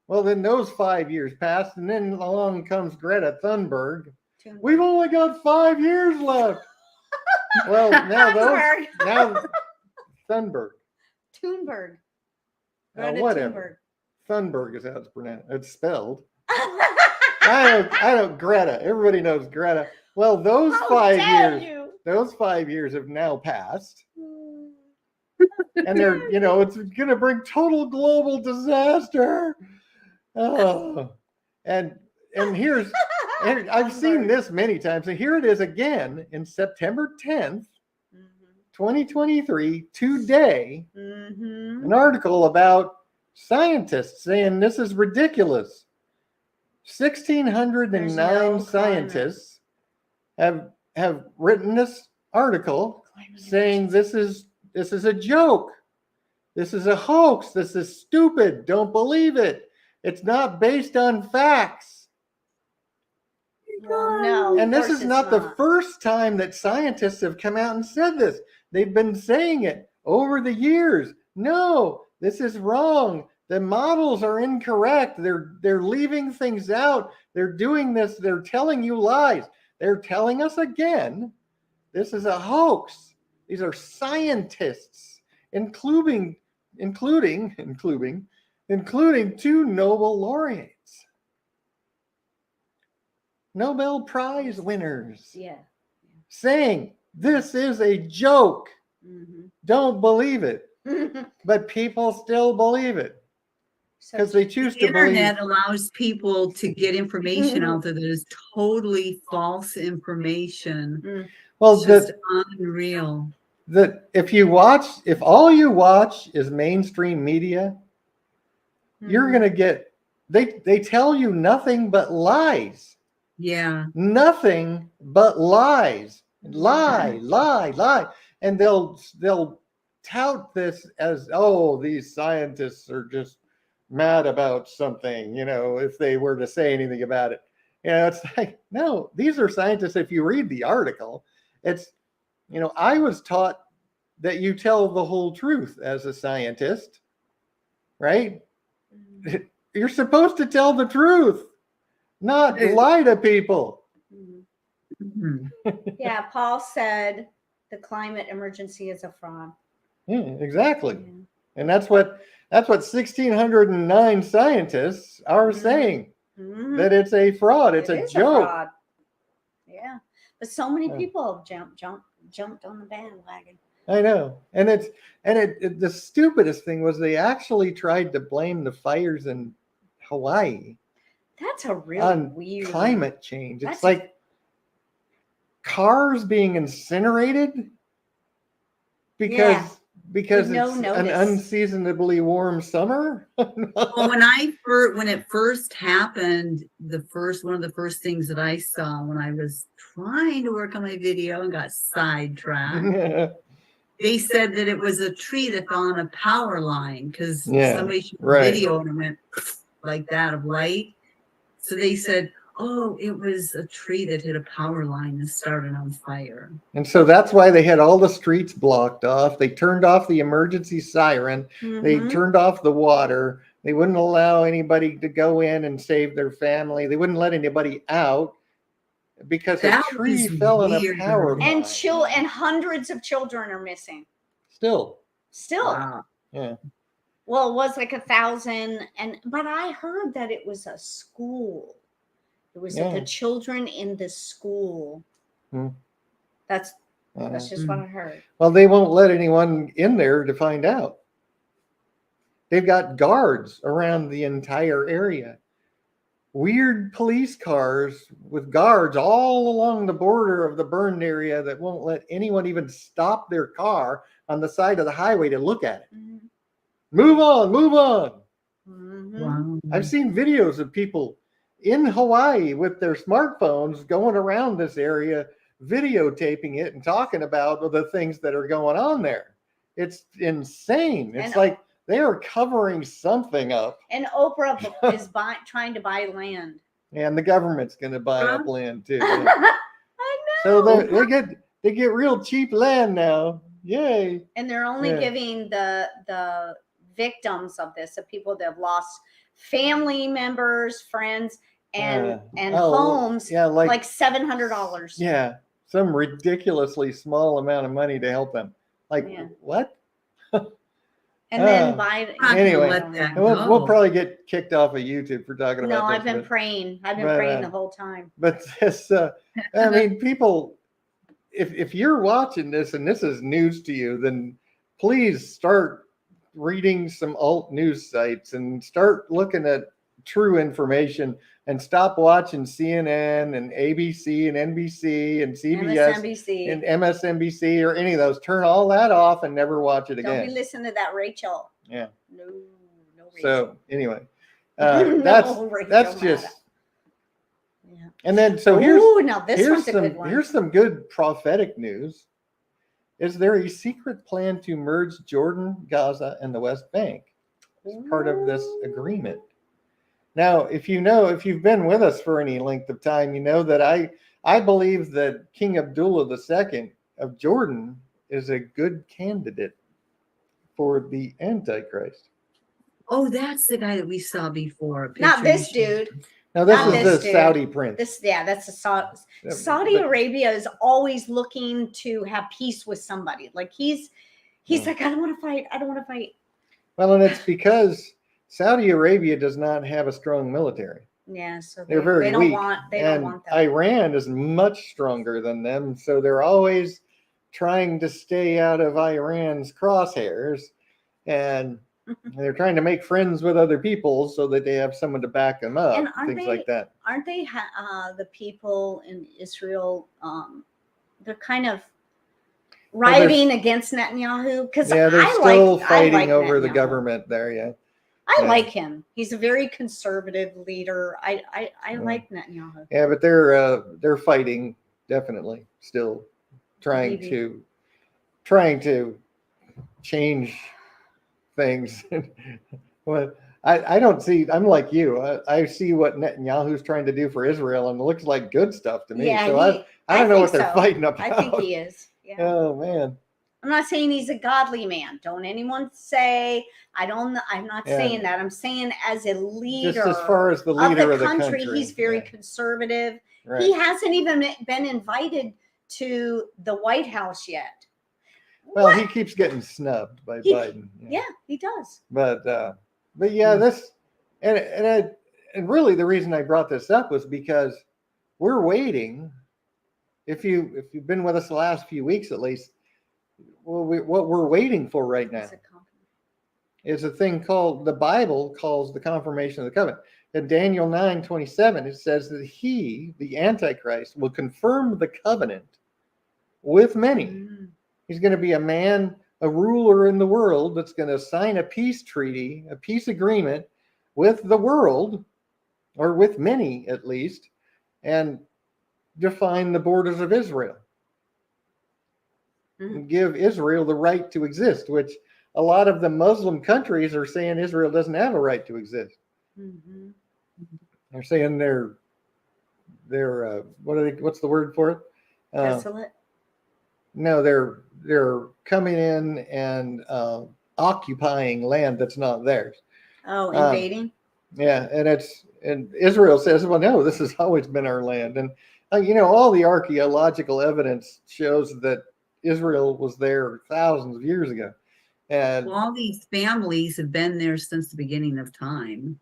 Speaker 3: Well, then those 5 years passed, and then along comes Greta Thunberg. We've only got 5 years left. Well, now Thunberg.
Speaker 2: Thunberg.
Speaker 3: Whatever. Thunberg is how it's pronounced. It's spelled. I don't Greta. Everybody knows Greta. Well, those 5 years. Those 5 years have now passed. And they're, it's going to bring total global disaster. Oh, and I've seen this many times. And here it is again in September 10th, 2023, today, an article about scientists saying this is ridiculous. 1,609 scientists have written this article saying this is a joke. This is a hoax. This is stupid. Don't believe it. It's not based on facts.
Speaker 2: Well, no.
Speaker 3: And
Speaker 2: of
Speaker 3: this
Speaker 2: course
Speaker 3: is
Speaker 2: it's
Speaker 3: not the first time that scientists have come out and said this. They've been saying it over the years. No, this is wrong. The models are incorrect. They're leaving things out. They're doing this. They're telling you lies. They're telling us again, this is a hoax. These are scientists, including two Nobel laureates, Nobel Prize winners, saying this is a joke. Don't believe it. But people still believe it because they choose
Speaker 1: The
Speaker 3: to believe.
Speaker 1: internet allows people to get information out there that is totally false information.
Speaker 3: Well,
Speaker 1: It's just unreal.
Speaker 3: That if all you watch is mainstream media, you're gonna get they tell you nothing but lies.
Speaker 1: Yeah.
Speaker 3: Nothing but lies. Lie. And they'll tout this as, oh, these scientists are just mad about something, if they were to say anything about it. It's like, no, these are scientists. If you read the article, it's, I was taught that you tell the whole truth as a scientist, right? You're supposed to tell the truth, not lie to people.
Speaker 2: Yeah, Paul said the climate emergency is a fraud.
Speaker 3: Yeah, exactly. And that's what 1,609 scientists are saying, that it's a fraud. It's a joke.
Speaker 2: Fraud. Yeah. But so many people jumped on the bandwagon.
Speaker 3: I know. And the stupidest thing was they actually tried to blame the fires in Hawaii.
Speaker 2: That's a really
Speaker 3: on
Speaker 2: weird
Speaker 3: climate change. It's like cars being incinerated because it's an unseasonably warm summer.
Speaker 1: Well, when it first happened, one of the first things that I saw when I was trying to work on my video and got sidetracked, they said that it was a tree that fell on a power line because somebody shot a video and it went like that of light. So they said, oh, it was a tree that hit a power line and started on fire.
Speaker 3: And so that's why they had all the streets blocked off. They turned off the emergency siren. They turned off the water. They wouldn't allow anybody to go in and save their family. They wouldn't let anybody out because a tree fell on a power line.
Speaker 2: And hundreds of children are missing.
Speaker 3: Still.
Speaker 1: Wow.
Speaker 3: Yeah.
Speaker 2: Well, it was like 1,000, but I heard that it was a school. It was the children in the school. That's just what I heard.
Speaker 3: Well, they won't let anyone in there to find out. They've got guards around the entire area. Weird police cars with guards all along the border of the burned area that won't let anyone even stop their car on the side of the highway to look at it. Move on.
Speaker 1: Wow.
Speaker 3: I've seen videos of people in Hawaii with their smartphones going around this area, videotaping it and talking about the things that are going on there. It's insane. It's like they are covering something up.
Speaker 2: And Oprah is trying to buy land.
Speaker 3: And the government's going to buy up land too.
Speaker 2: I know.
Speaker 3: So they get real cheap land now. Yay.
Speaker 2: And they're only giving the victims of this, the people that have lost family members, friends, and homes, like $700.
Speaker 3: Yeah, some ridiculously small amount of money to help them. Like what?
Speaker 2: And then buy.
Speaker 3: Anyway, we'll probably get kicked off of YouTube for talking about this.
Speaker 2: No, I've been praying. I've been praying the whole time.
Speaker 3: But this, I mean, people, if you're watching this and this is news to you, then please start reading some alt news sites and start looking at true information and stop watching CNN and ABC and NBC and CBS and MSNBC or any of those. Turn all that off and never watch it again.
Speaker 2: Don't be listening to that Rachel.
Speaker 3: Yeah.
Speaker 2: No Rachel.
Speaker 3: So anyway, that's just. Yeah. And then here's
Speaker 2: now this one's a good one.
Speaker 3: Here's some good prophetic news. is there a secret plan to merge Jordan, Gaza, and the West Bank as part of this agreement? Now, if you've been with us for any length of time, you know that I believe that King Abdullah II of Jordan is a good candidate for the Antichrist.
Speaker 1: Oh, that's the guy that we saw before. a
Speaker 2: Not
Speaker 1: picture
Speaker 2: this
Speaker 1: you showed
Speaker 2: dude.
Speaker 1: us.
Speaker 3: Now, this
Speaker 2: Not
Speaker 3: is
Speaker 2: this
Speaker 3: the
Speaker 2: dude.
Speaker 3: Saudi prince.
Speaker 2: That's a Saudi Arabia is always looking to have peace with somebody. Like he's like, I don't want to fight. I don't want to fight.
Speaker 3: Well, and it's because Saudi Arabia does not have a strong military.
Speaker 2: Yeah, so
Speaker 3: They're very
Speaker 2: they don't
Speaker 3: weak.
Speaker 2: want
Speaker 3: And
Speaker 2: that.
Speaker 3: Iran is much stronger than them, so they're always trying to stay out of Iran's crosshairs, and they're trying to make friends with other people so that they have someone to back them up,
Speaker 2: And
Speaker 3: things like that.
Speaker 2: Aren't they the people in Israel? They're kind of rioting against Netanyahu because
Speaker 3: Yeah, they're still fighting over the government there. Yeah,
Speaker 2: I like him. He's a very conservative leader. I like Netanyahu.
Speaker 3: Yeah, but they're fighting, definitely still trying to change things. Well, I don't see. I'm like you. I see what Netanyahu's trying to do for Israel, and it looks like good stuff to me.
Speaker 2: Yeah,
Speaker 3: so I don't know what they're fighting about.
Speaker 2: I think he is. Yeah.
Speaker 3: Oh man.
Speaker 2: I'm not saying he's a godly man. Don't anyone say I'm not saying that. I'm saying as a leader,
Speaker 3: just as far as the leader
Speaker 2: of the country, he's very conservative. Right. He hasn't even been invited to the White House yet.
Speaker 3: Well, he keeps getting snubbed by Biden.
Speaker 2: Yeah, he does.
Speaker 3: But yeah, this and really the reason I brought this up was because we're waiting. If you've been with us the last few weeks at least, what we're waiting for right now is a thing called, the Bible calls the confirmation of the covenant. In Daniel 9:27, it says that he, the Antichrist, will confirm the covenant with many. He's going to be a man, a ruler in the world that's going to sign a peace treaty, a peace agreement with the world, or with many at least, and define the borders of Israel. And give Israel the right to exist, which a lot of the Muslim countries are saying Israel doesn't have a right to exist. They're saying they're what's the word for it?
Speaker 2: Desolate.
Speaker 3: No, they're coming in and occupying land that's not theirs.
Speaker 2: Oh, invading.
Speaker 3: Yeah, and Israel says, well, no, this has always been our land, and all the archaeological evidence shows that Israel was there thousands of years ago. And
Speaker 1: all these families have been there since the beginning of time.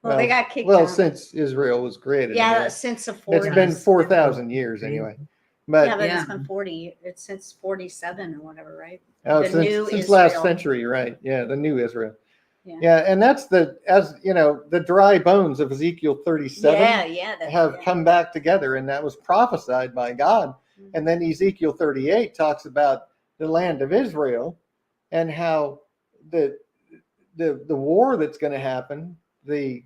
Speaker 2: Well, they got kicked out.
Speaker 3: Since Israel was created.
Speaker 2: Yeah,
Speaker 3: anyway.
Speaker 2: Since the 40s.
Speaker 3: It's been 4,000 years anyway. But
Speaker 2: it's been 40. It's since 47 or whatever, right?
Speaker 3: Oh, since last century, right? Yeah, the new Israel. Yeah, and that's the dry bones of Ezekiel 37 have come back together, and that was prophesied by God. And then Ezekiel 38 talks about the land of Israel and how the war that's going to happen, the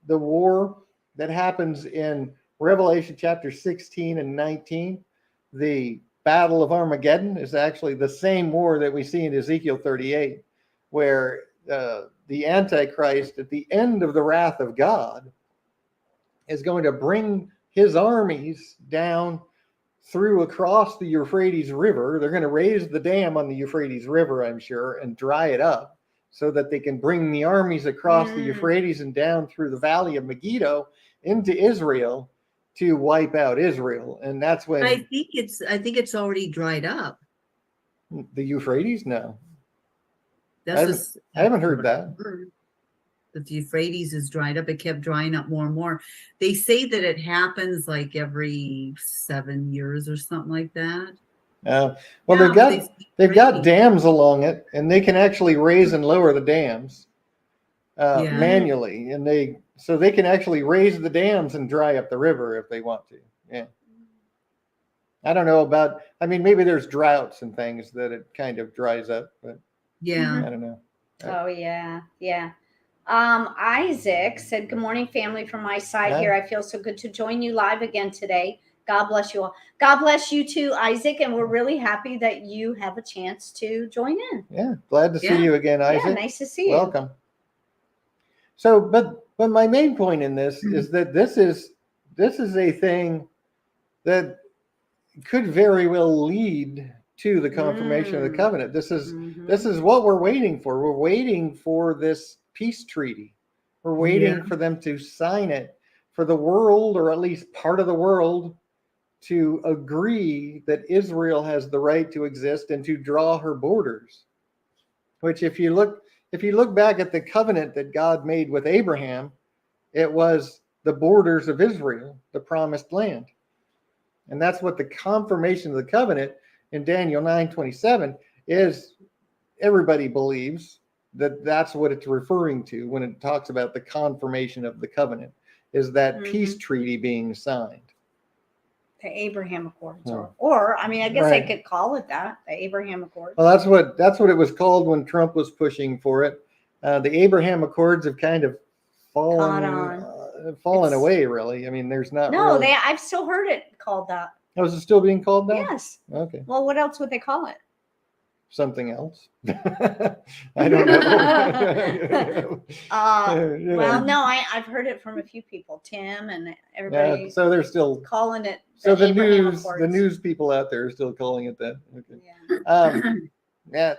Speaker 3: war that happens in Revelation chapter 16 and 19, the Battle of Armageddon, is actually the same war that we see in Ezekiel 38, where the Antichrist at the end of the wrath of God is going to bring his armies down across the Euphrates River. They're going to raise the dam on the Euphrates River, I'm sure, and dry it up so that they can bring the armies across the Euphrates and down through the valley of Megiddo into Israel to wipe out Israel. And that's when
Speaker 1: I think it's already dried up.
Speaker 3: The Euphrates? No. I
Speaker 1: haven't
Speaker 3: heard that.
Speaker 1: That the Euphrates is dried up. It kept drying up more and more. They say that it happens like every 7 years or something like that.
Speaker 3: Well, they've got dams along it, and they can actually raise and lower the dams manually, and they can actually raise the dams and dry up the river if they want to. Yeah. I don't know about. I mean, maybe there's droughts and things that it kind of dries up, but I don't know.
Speaker 2: Oh yeah. Isaac said, "Good morning, family. From my side here, I feel so good to join you live again today. God bless you all. God bless you too, Isaac. And we're really happy that you have a chance to join in.
Speaker 3: Yeah, glad to see
Speaker 1: Yeah.
Speaker 3: you again, Isaac.
Speaker 2: Yeah, nice to see you.
Speaker 3: Welcome. So, but my main point in this is that this is a thing that could very well lead to the confirmation of the covenant. This is what we're waiting for. We're waiting for this peace treaty. We're waiting for them to sign it, for the world, or at least part of the world, to agree that Israel has the right to exist and to draw her borders. Which, if you look back at the covenant that God made with Abraham, it was the borders of Israel, the promised land. And that's what the confirmation of the covenant in Daniel 9:27 is. Everybody believes that that's what it's referring to when it talks about the confirmation of the covenant, is that peace treaty being signed.
Speaker 2: The Abraham Accords, or I mean, I guess I could call it that, the Abraham Accords.
Speaker 3: Well, that's what it was called when Trump was pushing for it. The Abraham Accords have kind of fallen away, really. I mean, there's not.
Speaker 2: No,
Speaker 3: really...
Speaker 2: I've still heard it called that.
Speaker 3: Oh, is it still being called that?
Speaker 2: Yes.
Speaker 3: Okay.
Speaker 2: Well, what else would they call it?
Speaker 3: Something else. I don't know.
Speaker 2: Well, no, I've heard it from a few people, Tim and everybody.
Speaker 3: Yeah, so they're still
Speaker 2: calling it.
Speaker 3: So the news people out there are still calling it that. Okay. Yeah.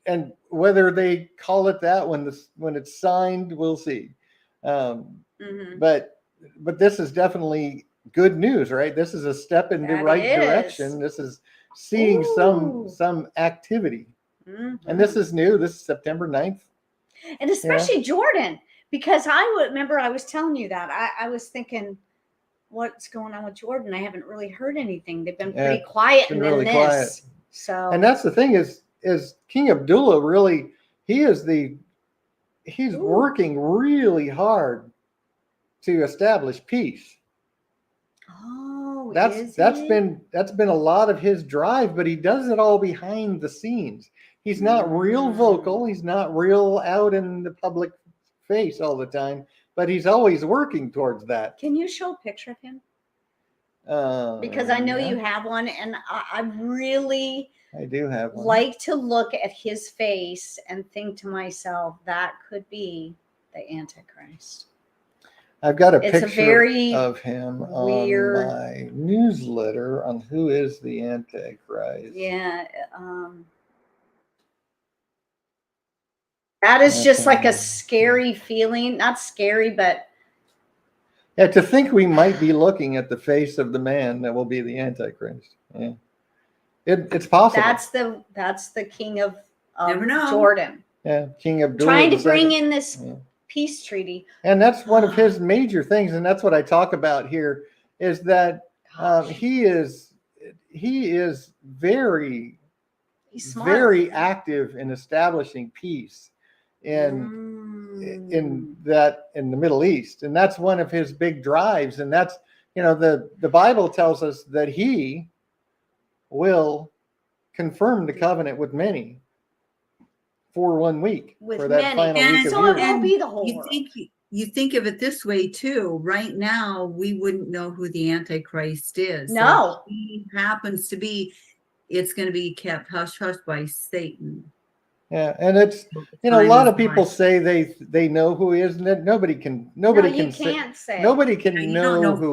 Speaker 3: And whether they call it that when it's signed, we'll see. But this is definitely good news, right? This is a step in the right direction. This is seeing some activity. And this is new. This is September 9th.
Speaker 2: And especially Jordan, because I remember I was telling you that. I was thinking, what's going on with Jordan? I haven't really heard anything. They've been pretty quiet in this. Quiet. So,
Speaker 3: and that's the thing is King Abdullah really, he's working really hard to establish peace.
Speaker 2: Oh,
Speaker 3: that's been a lot of his drive, but he does it all behind the scenes. He's not real vocal. He's not real out in the public face all the time, but he's always working towards that.
Speaker 2: Can you show a picture of him? Because I know you have one, and I
Speaker 3: do have one.
Speaker 2: Like to look at his face and think to myself, that could be the Antichrist.
Speaker 3: I've got a picture of him
Speaker 2: weird
Speaker 3: on my newsletter on who is the Antichrist.
Speaker 2: Yeah. That is just like a scary feeling. Not scary, but.
Speaker 3: Yeah, to think we might be looking at the face of the man that will be the Antichrist. Yeah. It's possible.
Speaker 2: That's the king of
Speaker 1: Never know.
Speaker 2: Jordan.
Speaker 3: Yeah, King Abdullah.
Speaker 2: Trying to bring in this peace treaty.
Speaker 3: And that's one of his major things, and that's what I talk about here, is that he is very active in establishing peace in the Middle East, and that's one of his big drives. And that's, the Bible tells us that he will confirm the covenant with many for 1 week, for that final week of
Speaker 2: so it won't be the whole world.
Speaker 1: You think of it this way too. Right now, we wouldn't know who the Antichrist is.
Speaker 2: No,
Speaker 1: so he happens to be. It's going to be kept hush hush by Satan.
Speaker 3: Yeah, and it's a lot of people say they know who he is, and nobody can know who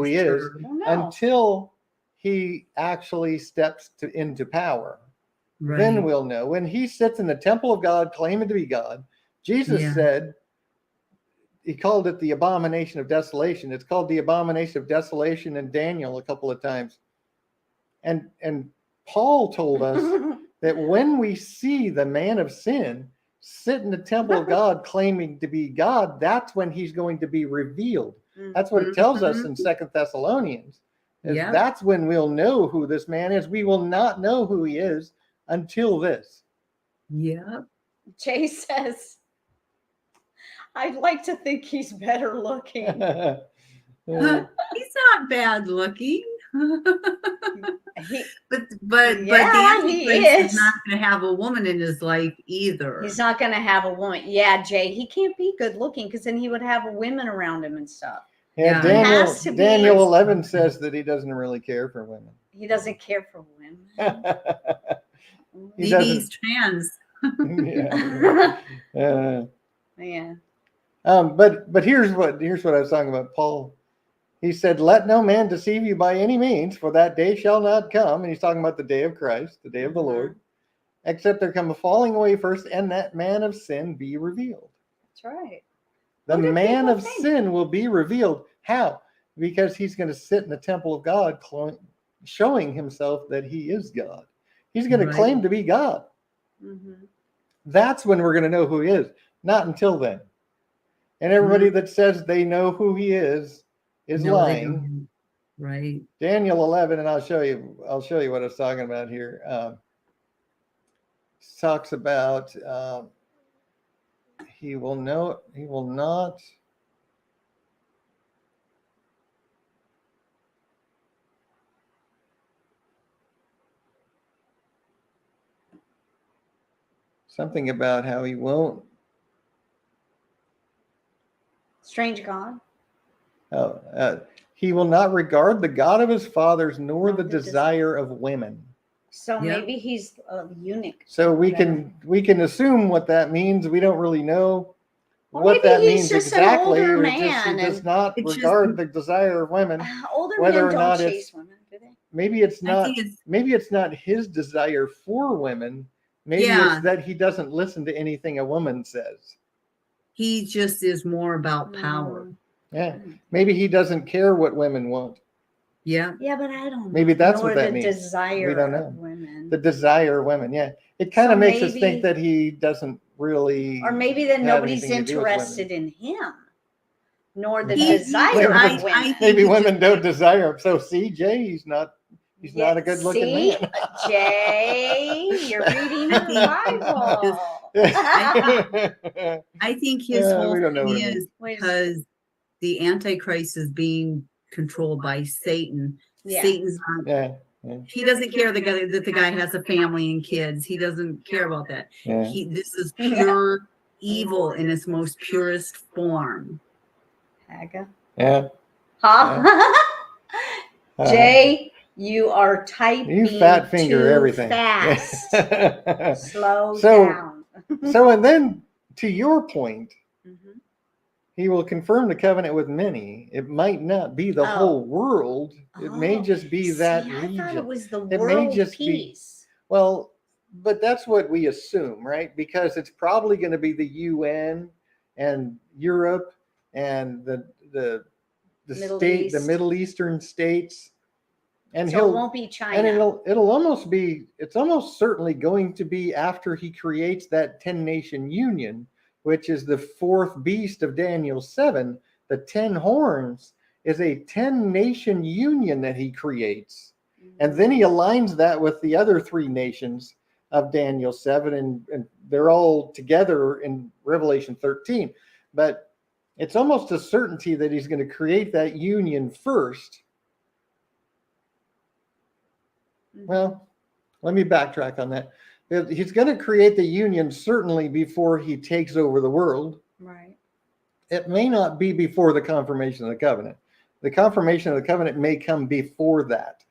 Speaker 3: he is until he actually steps into power. Right. Then we'll know. When he sits in the temple of God claiming to be God, Jesus said, he called it the abomination of desolation. It's called the abomination of desolation in Daniel a couple of times. And Paul told us that when we see the man of sin sit in the temple of God claiming to be God, that's when he's going to be revealed. That's what it tells us in 2 Thessalonians. That's when we'll know who this man is. We will not know who he is until this.
Speaker 1: Yeah.
Speaker 2: Jay says, I'd like to think he's better looking.
Speaker 1: He's not bad looking. but the Antichrist is not going to have a woman in his life either.
Speaker 2: He's not going to have a woman. Yeah, Jay, he can't be good looking because then he would have women around him and stuff.
Speaker 3: Yeah,
Speaker 1: Yeah.
Speaker 2: It has to be.
Speaker 3: Daniel 11 says that he doesn't really care for women.
Speaker 2: He doesn't care for women.
Speaker 3: He
Speaker 1: Maybe
Speaker 3: doesn't.
Speaker 1: he's trans.
Speaker 3: Yeah.
Speaker 2: Yeah.
Speaker 3: But here's what I was talking about, Paul. He said, "Let no man deceive you by any means, for that day shall not come." And he's talking about the day of Christ, the day of the Lord, except there come a falling away first, and that man of sin be revealed.
Speaker 2: That's right.
Speaker 3: The
Speaker 2: What do
Speaker 3: man
Speaker 2: people
Speaker 3: of
Speaker 2: think?
Speaker 3: sin will be revealed. How? Because he's going to sit in the temple of God, showing himself that he is God. He's going to
Speaker 1: Right.
Speaker 3: claim to be God.
Speaker 2: Mhm.
Speaker 3: That's when we're going to know who he is. Not until then. And everybody that says they know who he is
Speaker 1: No, they
Speaker 3: lying.
Speaker 1: don't. Right.
Speaker 3: Daniel 11, and I'll show you what I was talking about here. Talks about he will not. Something about how he won't.
Speaker 2: Strange God.
Speaker 3: He will not regard the God of his fathers, nor
Speaker 2: Nor
Speaker 3: the
Speaker 2: the
Speaker 3: desire of women.
Speaker 2: So
Speaker 1: Yeah.
Speaker 2: maybe he's a eunuch.
Speaker 3: So we
Speaker 2: Whatever.
Speaker 3: can assume what that means. We don't really know
Speaker 2: Or
Speaker 3: what
Speaker 2: maybe
Speaker 3: that
Speaker 2: he's
Speaker 3: means
Speaker 2: just an
Speaker 3: exactly.
Speaker 2: older
Speaker 3: He
Speaker 2: man
Speaker 3: does
Speaker 2: and-
Speaker 3: not
Speaker 1: It's just-
Speaker 3: regard the desire of women.
Speaker 2: Older
Speaker 3: Whether
Speaker 2: men
Speaker 3: or
Speaker 2: don't
Speaker 3: not
Speaker 2: chase
Speaker 3: it's-
Speaker 2: women, do they?
Speaker 3: Maybe it's
Speaker 1: I
Speaker 3: not.
Speaker 1: think it's
Speaker 3: Maybe it's not his desire for women. Maybe
Speaker 1: Yeah.
Speaker 3: it's that he doesn't listen to anything a woman says.
Speaker 1: he just is more about power.
Speaker 3: Yeah. Maybe he doesn't care what women want.
Speaker 1: Yeah.
Speaker 2: Yeah, but I don't know.
Speaker 3: Maybe that's
Speaker 2: Nor
Speaker 3: what that
Speaker 2: the
Speaker 3: means.
Speaker 2: desire
Speaker 3: We don't
Speaker 2: of
Speaker 3: know.
Speaker 2: women.
Speaker 3: The desire of women. Yeah. It kind of
Speaker 2: So
Speaker 3: makes us
Speaker 2: maybe-
Speaker 3: think that he doesn't really.
Speaker 2: Or maybe that
Speaker 3: have
Speaker 2: nobody's
Speaker 3: anything to do with women.
Speaker 2: interested in him. Nor the
Speaker 3: He-
Speaker 2: desire
Speaker 3: I-
Speaker 2: of women.
Speaker 1: think
Speaker 3: Maybe
Speaker 1: he
Speaker 3: women
Speaker 1: just-
Speaker 3: don't desire him. So CJ, he's not a good looking
Speaker 2: See?
Speaker 3: man.
Speaker 2: Jay, you're reading
Speaker 1: I
Speaker 2: the
Speaker 1: think
Speaker 2: Bible.
Speaker 1: I think his
Speaker 3: Yeah,
Speaker 1: whole
Speaker 3: we don't know
Speaker 1: thing
Speaker 3: what it
Speaker 1: is
Speaker 2: Wait a
Speaker 1: because the Antichrist is being controlled by Satan.
Speaker 2: Yeah.
Speaker 1: Satan's not.
Speaker 3: Yeah.
Speaker 1: He doesn't care that the guy has a family and kids. He doesn't care about that.
Speaker 3: Yeah.
Speaker 1: This is pure evil in its most purest form.
Speaker 2: Haga.
Speaker 3: Yeah.
Speaker 2: Huh?
Speaker 3: Uh,
Speaker 2: Jay, you are typing
Speaker 3: You fat finger
Speaker 2: too
Speaker 3: everything.
Speaker 2: fast. Slow
Speaker 3: So-
Speaker 2: down.
Speaker 3: So, and then to your point,
Speaker 2: Mhm.
Speaker 3: he will confirm the covenant with many. It might not be the
Speaker 2: Oh.
Speaker 3: whole world. It may
Speaker 2: Oh,
Speaker 3: just be that
Speaker 2: See, I
Speaker 3: region.
Speaker 2: thought it was the
Speaker 3: It may
Speaker 2: world
Speaker 3: just be-
Speaker 2: peace.
Speaker 3: Well, but that's what we assume, right? Because it's probably going to be the UN and Europe and the
Speaker 2: Middle
Speaker 3: state, the
Speaker 2: East.
Speaker 3: Middle Eastern states, and
Speaker 2: So it won't be China.
Speaker 3: and it'll almost be, it's almost certainly going to be after he creates that 10-nation union, which is the fourth beast of Daniel 7. The 10 horns is a 10-nation union that he creates. And then he aligns that with the other 3 nations of Daniel 7, and they're all together in Revelation 13. But it's almost a certainty that he's going to create that union first.
Speaker 2: Mhm.
Speaker 3: Well, let me backtrack on that. He's going to create the union certainly before he takes over the world.
Speaker 2: Right.
Speaker 3: It may not be before the confirmation of the covenant. The confirmation of the covenant may come before that.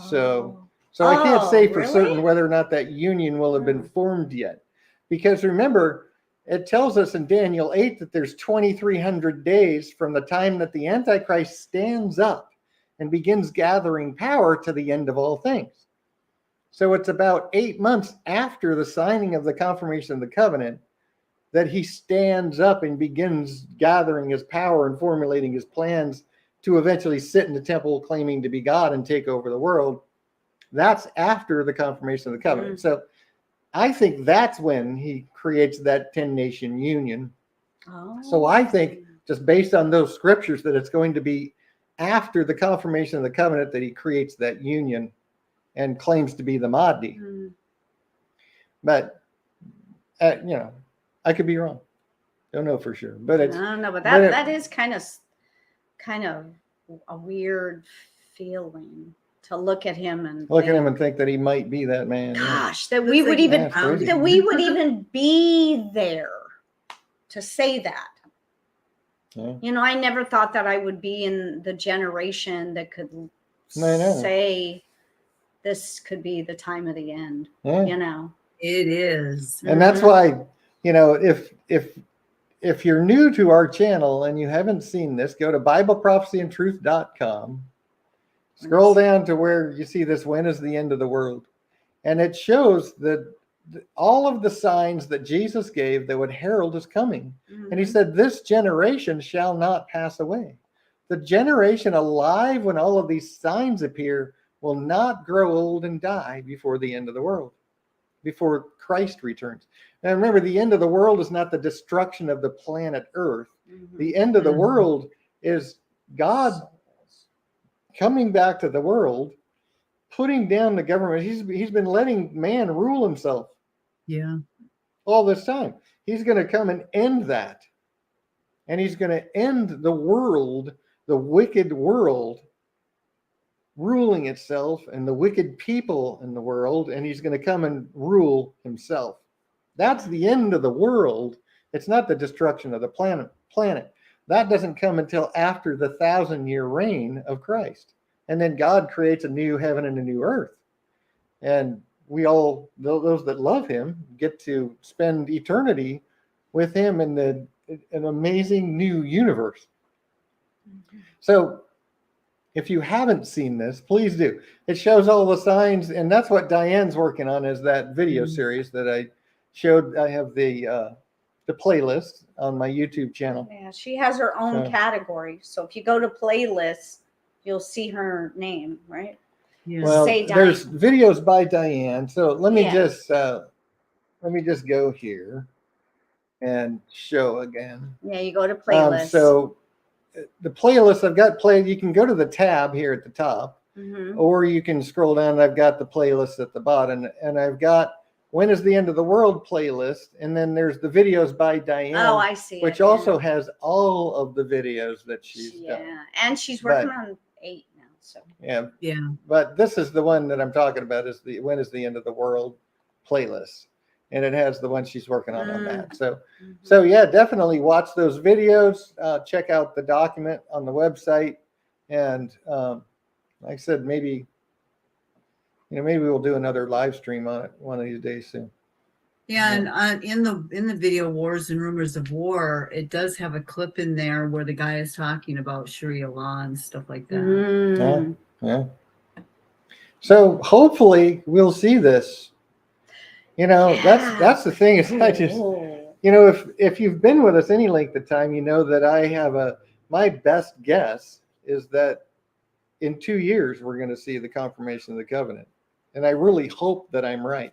Speaker 3: So I can't
Speaker 2: Oh,
Speaker 3: say for
Speaker 2: really?
Speaker 3: certain whether or not that union will have been
Speaker 2: Hmm.
Speaker 3: formed yet. Because remember, it tells us in Daniel 8 that there's 2,300 days from the time that the Antichrist stands up and begins gathering power to the end of all things. So it's about 8 months after the signing of the confirmation of the covenant that he stands up and begins gathering his power and formulating his plans to eventually sit in the temple claiming to be God and take over the world. That's after the confirmation of the covenant. So I think that's when he creates that 10-nation union.
Speaker 2: Oh.
Speaker 3: So I think, just based on those scriptures, that it's going to be after the confirmation of the covenant that he creates that union and claims to be the Mahdi.
Speaker 2: Hmm.
Speaker 3: But, I could be wrong. Don't know for sure. But it's,
Speaker 2: I don't know, but
Speaker 3: but it-
Speaker 2: that is kind of a weird feeling to look at him and
Speaker 3: look at
Speaker 2: think,
Speaker 3: him and think that he might be that man. Yeah.
Speaker 2: gosh, that we
Speaker 1: That's
Speaker 2: would
Speaker 1: like
Speaker 2: even
Speaker 3: That's crazy.
Speaker 2: that we would even be there to say that.
Speaker 3: Yeah.
Speaker 2: You know, I never thought that I would be in the generation that could
Speaker 3: I know.
Speaker 2: say this could be the time of the end.
Speaker 3: Yeah.
Speaker 2: You know,
Speaker 1: It is.
Speaker 3: And that's why, you know, if you're new to our channel and you haven't seen this, go to BibleProphecyandTruth.com. Scroll down to where you see this, when is the end of the world? And it shows that all of the signs that Jesus gave that would herald his coming. And he said, this generation shall not pass away. The generation alive when all of these signs appear will not grow old and die before the end of the world, before Christ returns. Now remember, the end of the world is not the destruction of the planet Earth. The end of the world is God coming back to the world, putting down the government. He's been letting man rule himself.
Speaker 1: Yeah.
Speaker 3: All this time. He's going to come and end that. And he's going to end the world, the wicked world, ruling itself, and the wicked people in the world, and he's going to come and rule himself. That's the end of the world. It's not the destruction of the planet. That doesn't come until after the 1,000-year reign of Christ. And then God creates a new heaven and a new earth. And we all, those that love him, get to spend eternity with him in an amazing new universe. So if you haven't seen this, please do. It shows all the signs, and that's what Diane's working on, is that video series that I showed. I have the playlist on my YouTube channel.
Speaker 2: Yeah, she has her own category. So if you go to playlists, you'll see her name, right?
Speaker 1: Yeah.
Speaker 3: Well,
Speaker 2: Say
Speaker 3: there's
Speaker 2: Diane.
Speaker 3: videos by Diane. So let me
Speaker 2: Yeah.
Speaker 3: just go here and show again.
Speaker 2: Yeah, you go to playlist.
Speaker 3: So the playlist I've got played, you can go to the tab here at the top, or you can scroll down and I've got the playlist at the bottom, and I've got When is the End of the World playlist, and then there's the videos by Diane.
Speaker 2: Oh, I see.
Speaker 3: Which also has all of the videos that she's done.
Speaker 2: Yeah, and she's working on 8 now. So
Speaker 3: Yeah.
Speaker 1: Yeah.
Speaker 3: But this is the one that I'm talking about, is the When is the End of the World playlist. And it has the one she's working on that. So yeah, definitely watch those videos. Check out the document on the website. And like I said, maybe we'll do another live stream on it one of these days soon.
Speaker 1: Yeah, and in the video Wars and Rumors of War, it does have a clip in there where the guy is talking about Sharia law and stuff like that.
Speaker 3: Yeah. So hopefully we'll see this. That's the thing, is I just, if you've been with us any length of time, you know that I have my best guess is that in 2 years we're going to see the confirmation of the covenant, and I really hope that I'm right.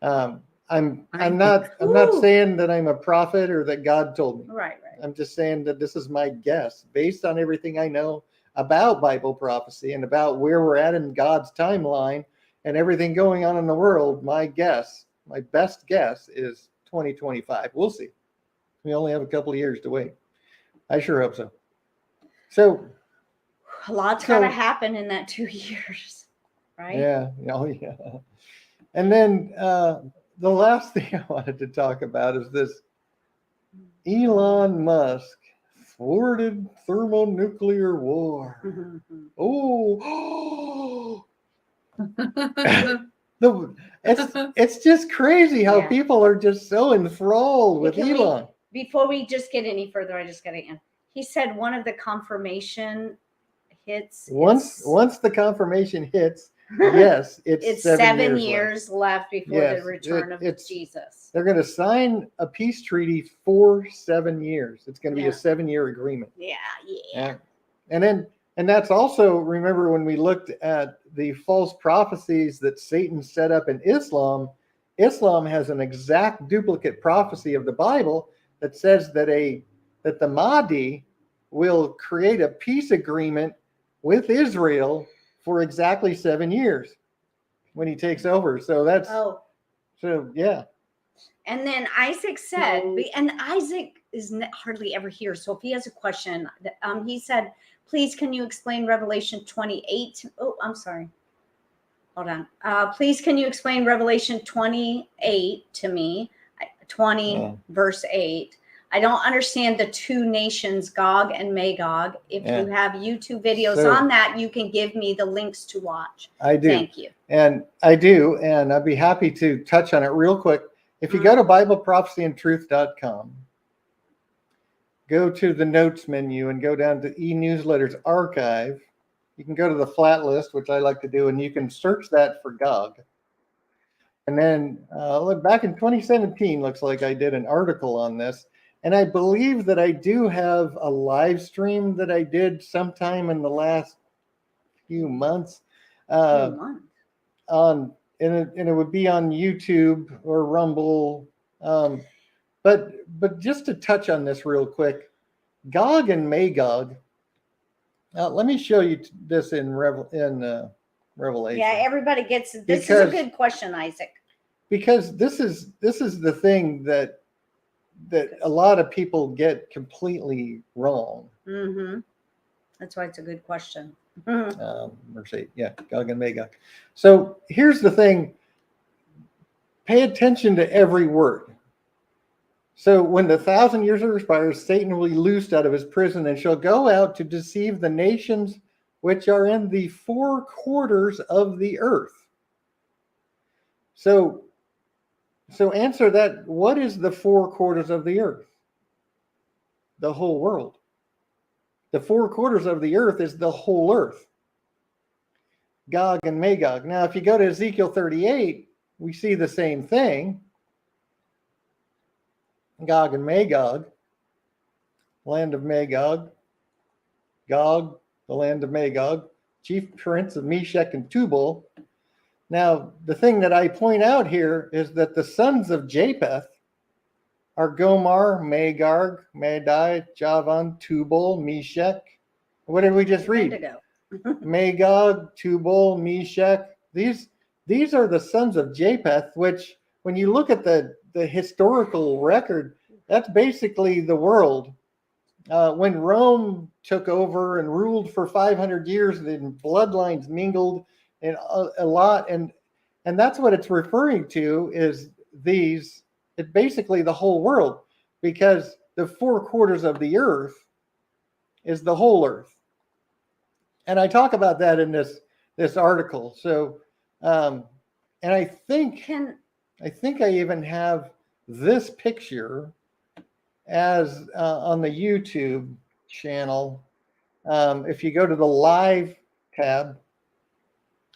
Speaker 3: I'm not saying that I'm a prophet or that God told me.
Speaker 2: Right.
Speaker 3: I'm just saying that this is my guess based on everything I know about Bible prophecy and about where we're at in God's timeline and everything going on in the world. My best guess is 2025. We'll see. We only have a couple of years to wait. I sure hope so. So
Speaker 2: a lot's got to happen in that 2 years, right?
Speaker 3: Yeah. Oh, yeah. And then the last thing I wanted to talk about is this Elon Musk thwarted thermonuclear war. Oh. It's just crazy how people are just so enthralled with Elon.
Speaker 2: Before we just get any further, I just got to end. He said one of the confirmation hits.
Speaker 3: Once the confirmation hits, yes, it's
Speaker 2: 7 years left before the return of Jesus.
Speaker 3: They're going to sign a peace treaty for 7 years. It's going to be a 7-year agreement.
Speaker 2: Yeah.
Speaker 3: And that's also, remember when we looked at the false prophecies that Satan set up in Islam, Islam has an exact duplicate prophecy of the Bible that says that the Mahdi will create a peace agreement with Israel for exactly 7 years when he takes over. So that's so yeah.
Speaker 2: And then Isaac said, and Isaac is hardly ever here. So if he has a question, he said, please, can you explain Revelation 28? Oh, I'm sorry. Hold on. Please, can you explain Revelation 28 to me? 20 verse 8. I don't understand the two nations, Gog and Magog. If you have YouTube videos
Speaker 3: So,
Speaker 2: on that, you can give me the links to watch.
Speaker 3: I do.
Speaker 2: Thank you.
Speaker 3: And I do. And I'd be happy to touch on it real quick. If you go to BibleProphecyandTruth.com, go to the notes menu and go down to e-newsletters archive. You can go to the flat list, which I like to do, and you can search that for Gog. And then look, back in 2017, looks like I did an article on this. And I believe that I do have a live stream that I did sometime in the last few months. And it would be on YouTube or Rumble. But just to touch on this real quick, Gog and Magog. Let me show you this in Revelation.
Speaker 2: Yeah, everybody gets it. This is a good question, Isaac.
Speaker 3: Because this is the thing that a lot of people get completely wrong.
Speaker 2: Mm-hmm. That's why it's a good question.
Speaker 3: Mercy, yeah, Gog and Magog. So here's the thing. Pay attention to every word. So when the 1,000 years expires, Satan will be loosed out of his prison and shall go out to deceive the nations which are in the four quarters of the earth. So answer that. What is the four quarters of the earth? The whole world. The four quarters of the earth is the whole earth. Gog and Magog. Now, if you go to Ezekiel 38, we see the same thing. Gog and Magog, land of Magog. Gog, the land of Magog, chief prince of Meshech and Tubal. Now, the thing that I point out here is that the sons of Japheth are Gomer, Magog, Madai, Javan, Tubal, Meshech. What did we just read? Magog, Tubal, Meshech. These are the sons of Japheth, which when you look at the historical record, that's basically the world. When Rome took over and ruled for 500 years, the bloodlines mingled and a lot, and that's what it's referring to is these. It's basically the whole world, because the four quarters of the earth is the whole earth, and I talk about that in this article. So, and I think I even have this picture as on the YouTube channel. If you go to the live tab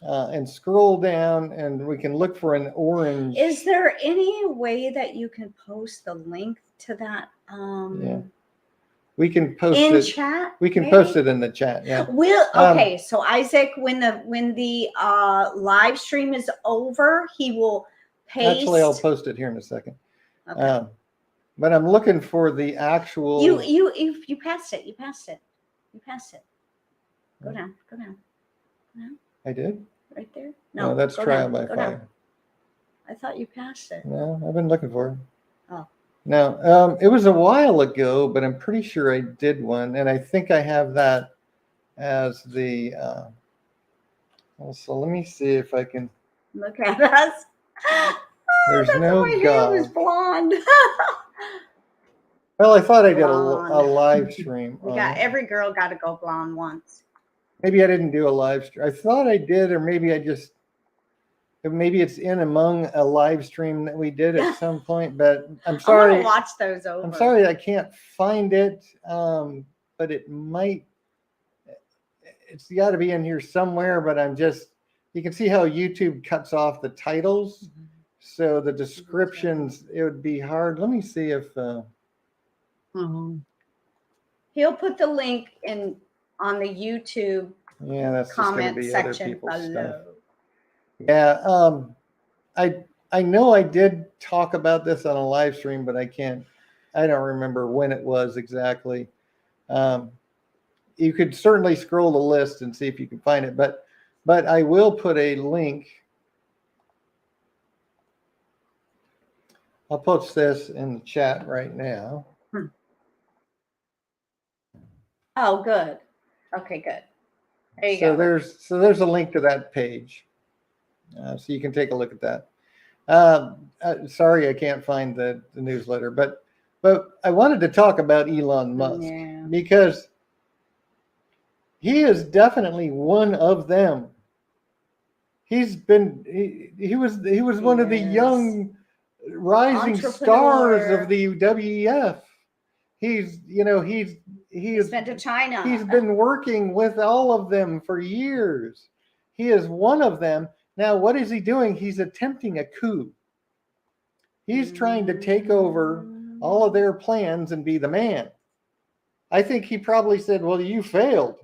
Speaker 3: and scroll down, and we can look for an orange.
Speaker 2: Is there any way that you can post the link to that?
Speaker 3: Yeah, we can post
Speaker 2: in
Speaker 3: it.
Speaker 2: Chat.
Speaker 3: We can
Speaker 2: maybe?
Speaker 3: post it in the chat. Yeah.
Speaker 2: Okay. So Isaac, when the live stream is over, he will paste.
Speaker 3: Actually, I'll post it here in a second.
Speaker 2: Okay.
Speaker 3: But I'm looking for the actual.
Speaker 2: You passed it. You passed it. You passed it. Go down. Go down. Go down.
Speaker 3: I did?
Speaker 2: Right there?
Speaker 3: No, that's trial by fire.
Speaker 2: I thought you passed it.
Speaker 3: No, I've been looking for it.
Speaker 2: Oh.
Speaker 3: No, it was a while ago, but I'm pretty sure I did one, and I think I have that as the. So let me see if I can.
Speaker 2: Look at us.
Speaker 3: There's no
Speaker 2: my hair was blonde.
Speaker 3: Well, I thought I did a live stream.
Speaker 2: Every girl got to go blonde once.
Speaker 3: Maybe I didn't do a live stream. I thought I did, or maybe maybe it's in among a live stream that we did at some point. But I'm sorry.
Speaker 2: I want to watch those over.
Speaker 3: I'm sorry I can't find it, but it might. It's got to be in here somewhere. But you can see how YouTube cuts off the titles, so the descriptions, it would be hard. Let me see if.
Speaker 2: He'll put the link on the YouTube
Speaker 3: that's
Speaker 2: comment
Speaker 3: just be
Speaker 2: section
Speaker 3: other
Speaker 2: below.
Speaker 3: Stuff. Yeah, I know I did talk about this on a live stream, but I don't remember when it was exactly. You could certainly scroll the list and see if you can find it, but I will put a link. I'll post this in the chat right now.
Speaker 2: Oh, good. Okay, good. There you
Speaker 3: go. There's a link to that page, so you can take a look at that. Sorry, I can't find the newsletter, but But I wanted to talk about Elon Musk
Speaker 2: Yeah.
Speaker 3: because he is definitely one of them. He was one of the
Speaker 2: Yes.
Speaker 3: young rising stars of the WEF. He's
Speaker 2: been to China.
Speaker 3: He's been working with all of them for years. He is one of them. Now, what is he doing? He's attempting a coup. He's trying to take over all of their plans and be the man. I think he probably said, well, you failed,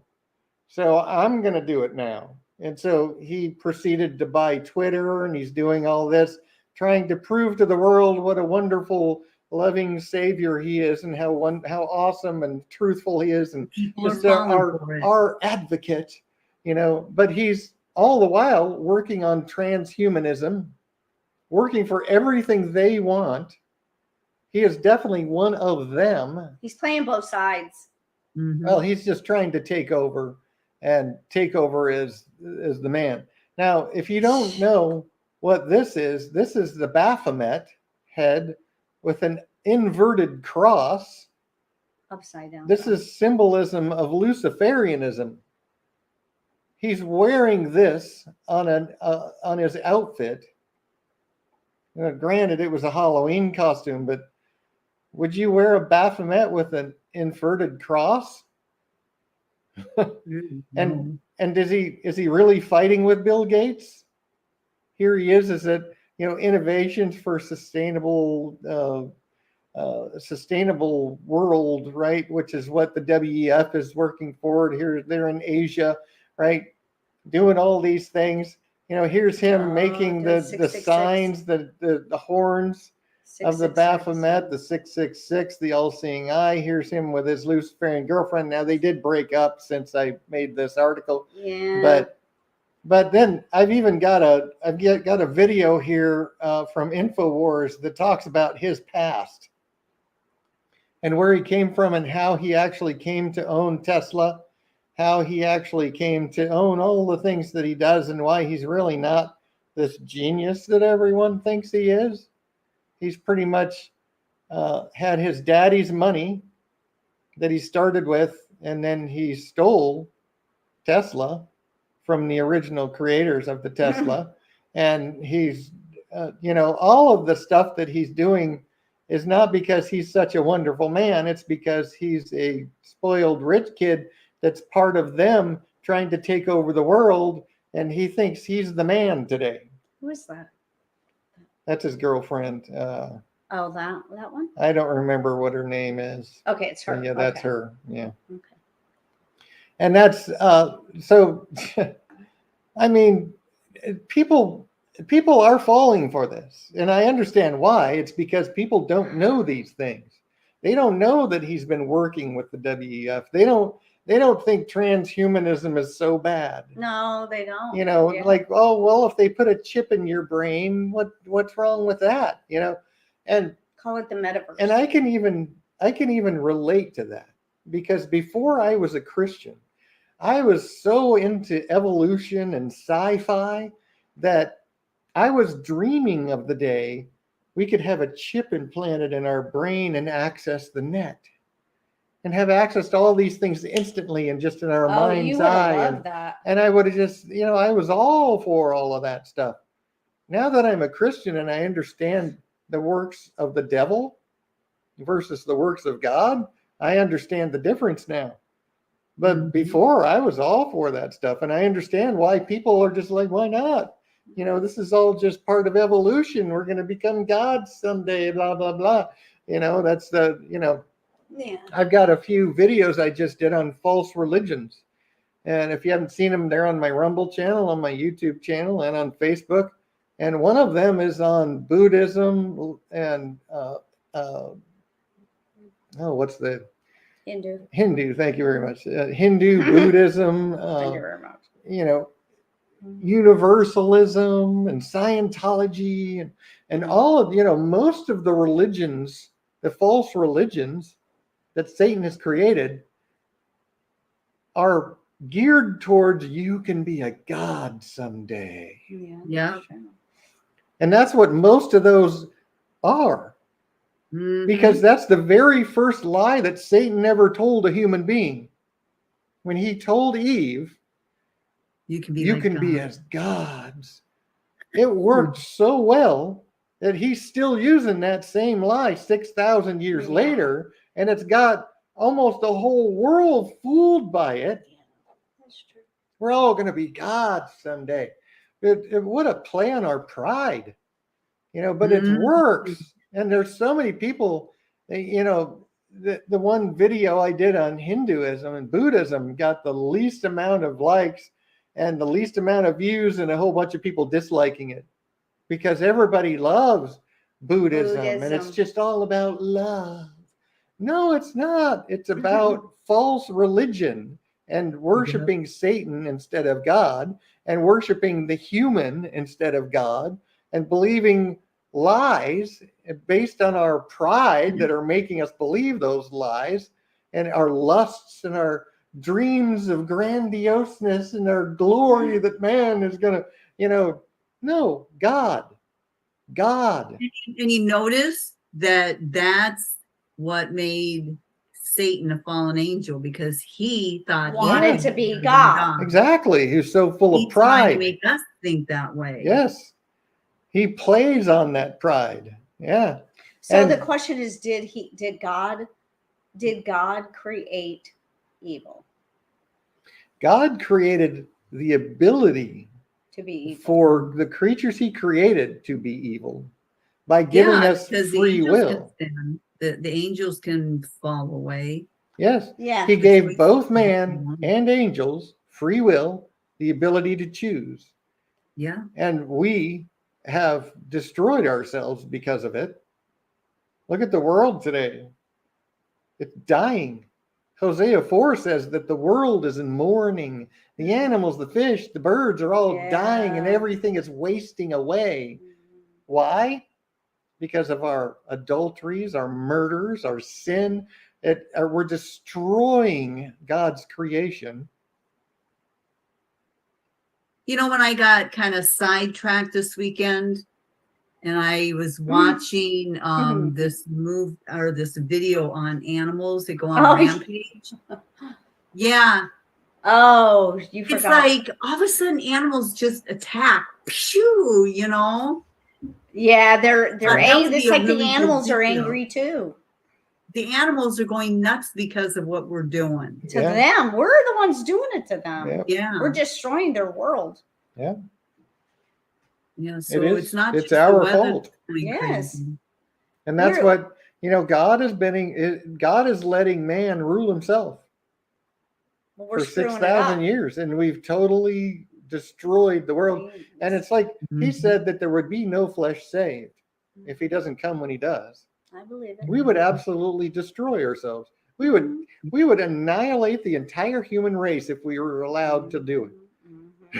Speaker 3: so I'm going to do it now. And so he proceeded to buy Twitter, and he's doing all this, trying to prove to the world what a wonderful, loving savior he is, and how awesome and truthful he is, and just our advocate, But he's all the while working on transhumanism, working for everything they want. He is definitely one of them.
Speaker 2: He's playing both sides.
Speaker 1: Mm-hmm.
Speaker 3: Well, he's just trying to take over, and take over as the man. Now, if you don't know what this is the Baphomet head with an inverted cross.
Speaker 2: Upside down.
Speaker 3: This is symbolism of Luciferianism. He's wearing this on his outfit. Granted, it was a Halloween costume, but would you wear a Baphomet with an inverted cross? And is he really fighting with Bill Gates? Here he is that innovations for sustainable world, right? Which is what the WEF is working for. They're in Asia, right? Doing all these things. Here's him making the signs, the horns of the Baphomet, the 666, the all-seeing eye. Here's him with his Luciferian girlfriend. Now, they did break up since I made this article.
Speaker 2: Yeah.
Speaker 3: But then I've got a video here from InfoWars that talks about his past and where he came from, and how he actually came to own Tesla, how he actually came to own all the things that he does, and why he's really not this genius that everyone thinks he is. He's pretty much had his daddy's money that he started with, and then he stole Tesla from the original creators of the Tesla. And he's, all of the stuff that he's doing is not because he's such a wonderful man. It's because he's a spoiled rich kid that's part of them trying to take over the world. And he thinks he's the man today.
Speaker 2: Who is that?
Speaker 3: That's his girlfriend.
Speaker 2: Oh, that one?
Speaker 3: I don't remember what her name is.
Speaker 2: Okay, it's her.
Speaker 3: Yeah, that's her. Yeah.
Speaker 2: Okay.
Speaker 3: And that's so. I mean, people are falling for this, and I understand why. It's because people don't know these things. They don't know that he's been working with the WEF. They don't think transhumanism is so bad.
Speaker 2: No, they don't.
Speaker 3: Like, oh well, if they put a chip in your brain, what's wrong with that? And
Speaker 2: call it the metaverse.
Speaker 3: And I can even relate to that, because before I was a Christian, I was so into evolution and sci-fi that I was dreaming of the day we could have a chip implanted in our brain and access the net and have access to all these things instantly and just in our mind's eye. And I would have just, I was all for all of that stuff. Now that I'm a Christian and I understand the works of the devil versus the works of God, I understand the difference now. But before, I was all for that stuff. And I understand why people are just like, why not? This is all just part of evolution. We're going to become gods someday, blah, blah, blah. That's
Speaker 2: Yeah.
Speaker 3: I've got a few videos I just did on false religions. And if you haven't seen them, they're on my Rumble channel, on my YouTube channel, and on Facebook. And one of them is on Buddhism and, what's the... Hindu, thank you very much. Hindu, Buddhism,
Speaker 2: thank you very much.
Speaker 3: Universalism and Scientology and all of, most of the religions, the false religions that Satan has created are geared towards you can be a god someday.
Speaker 1: Yeah.
Speaker 3: And that's what most of those are.
Speaker 1: Mhm.
Speaker 3: Because that's the very first lie that Satan ever told a human being. When he told Eve,
Speaker 1: you can be
Speaker 3: you
Speaker 1: like
Speaker 3: can be
Speaker 1: God.
Speaker 3: as gods. It worked so well that he's still using that same lie 6,000 years
Speaker 2: Yeah.
Speaker 3: later, and it's got almost the whole world fooled by it.
Speaker 2: Yeah, that's true.
Speaker 3: We're all going to be gods someday. It would have play on our pride, but it
Speaker 1: Mhm.
Speaker 3: works. And there's so many people, the one video I did on Hinduism and Buddhism got the least amount of likes and the least amount of views and a whole bunch of people disliking it because everybody loves Buddhism and it's
Speaker 2: Buddhism.
Speaker 3: just all about love. No, it's not. It's about false religion and worshiping Satan instead of God and worshiping the human instead of God and believing lies based on our pride that are making us believe those lies and our lusts and our dreams of grandioseness and our glory that man is going to, no, God.
Speaker 1: And you notice that that's what made Satan a fallen angel because he thought he
Speaker 2: Wanted
Speaker 1: was
Speaker 2: to be
Speaker 1: better than
Speaker 2: God.
Speaker 3: Exactly. He's so full
Speaker 1: He's
Speaker 3: of
Speaker 1: trying to
Speaker 3: pride.
Speaker 1: make us think that way.
Speaker 3: Yes. He plays on that pride. Yeah.
Speaker 2: So
Speaker 3: And
Speaker 2: the question is, did God create evil
Speaker 3: God created the ability
Speaker 2: to be evil?
Speaker 3: for the creatures he created to be evil by giving
Speaker 1: Yeah,
Speaker 3: us
Speaker 1: because
Speaker 3: free
Speaker 1: the angels
Speaker 3: will.
Speaker 1: can sin. The angels can fall away.
Speaker 3: Yes.
Speaker 2: Yeah.
Speaker 3: He
Speaker 1: The
Speaker 3: gave
Speaker 1: choice
Speaker 3: both
Speaker 1: is
Speaker 3: man
Speaker 1: one.
Speaker 3: and angels free will, the ability to choose.
Speaker 1: Yeah.
Speaker 3: And we have destroyed ourselves because of it. Look at the world today. It's dying. Hosea 4 says that the world is in mourning. The animals, the fish, the birds are all dying and
Speaker 2: Yeah.
Speaker 3: everything is wasting away. Why? Because of our adulteries, our murders, our sin. We're destroying God's creation.
Speaker 1: When I got kind of sidetracked this weekend and I was watching this video on animals that go on
Speaker 2: Oh,
Speaker 1: rampage. Yeah.
Speaker 2: Oh, you
Speaker 1: It's
Speaker 2: forgot.
Speaker 1: like all of a sudden animals just attack. Phew,
Speaker 2: Yeah, they're
Speaker 1: That would
Speaker 2: angry. It's
Speaker 1: be a
Speaker 2: like the
Speaker 1: really good
Speaker 2: animals are
Speaker 1: video.
Speaker 2: angry too.
Speaker 1: The animals are going nuts because of what we're doing.
Speaker 2: To them, we're the ones doing it to them.
Speaker 1: Yeah.
Speaker 2: We're destroying their world.
Speaker 3: Yeah.
Speaker 1: Yeah. So it's not
Speaker 3: it's
Speaker 1: just
Speaker 3: our
Speaker 1: the weather
Speaker 3: fault.
Speaker 1: going
Speaker 2: Yes.
Speaker 1: crazy.
Speaker 3: And that's what, God is letting man rule himself
Speaker 2: Well, we're
Speaker 3: for
Speaker 2: screwing it
Speaker 3: 6,000
Speaker 2: up.
Speaker 3: years. And we've totally destroyed the world. And it's like he said that there would be no flesh saved if he doesn't come when he does.
Speaker 2: I believe it.
Speaker 3: We would absolutely destroy ourselves. We would annihilate the entire human race if we were allowed to do it.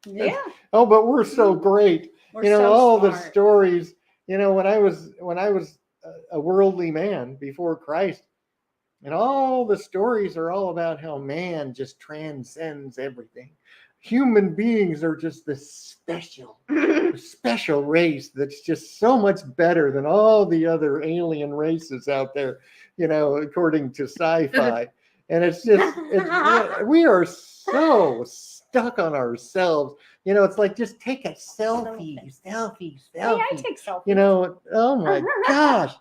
Speaker 2: Yeah.
Speaker 3: Oh, but we're so great.
Speaker 2: We're so
Speaker 3: all
Speaker 2: smart.
Speaker 3: the stories, when I was a worldly man before Christ, and all the stories are all about how man just transcends everything. Human beings are just this special race that's just so much better than all the other alien races out there, according to sci-fi. And it's just, we are so stuck on ourselves. It's like, just take a selfie.
Speaker 2: Hey, I take selfies.
Speaker 3: Oh my gosh.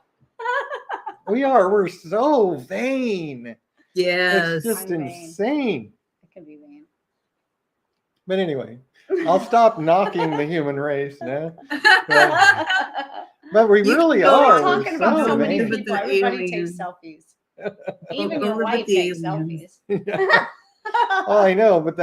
Speaker 3: We're so vain.
Speaker 1: Yes.
Speaker 3: It's just
Speaker 2: I'm vain.
Speaker 3: insane.
Speaker 2: It can be vain.
Speaker 3: But anyway, I'll stop knocking the human race now. But we really
Speaker 1: go
Speaker 3: are.
Speaker 2: We're talking about so many
Speaker 3: vain.
Speaker 2: people.
Speaker 1: The
Speaker 2: Everybody
Speaker 1: aliens.
Speaker 2: takes selfies. Even
Speaker 1: Go
Speaker 2: your
Speaker 1: live with
Speaker 2: wife
Speaker 1: the
Speaker 2: takes
Speaker 1: aliens.
Speaker 2: selfies.
Speaker 3: Oh, I know, but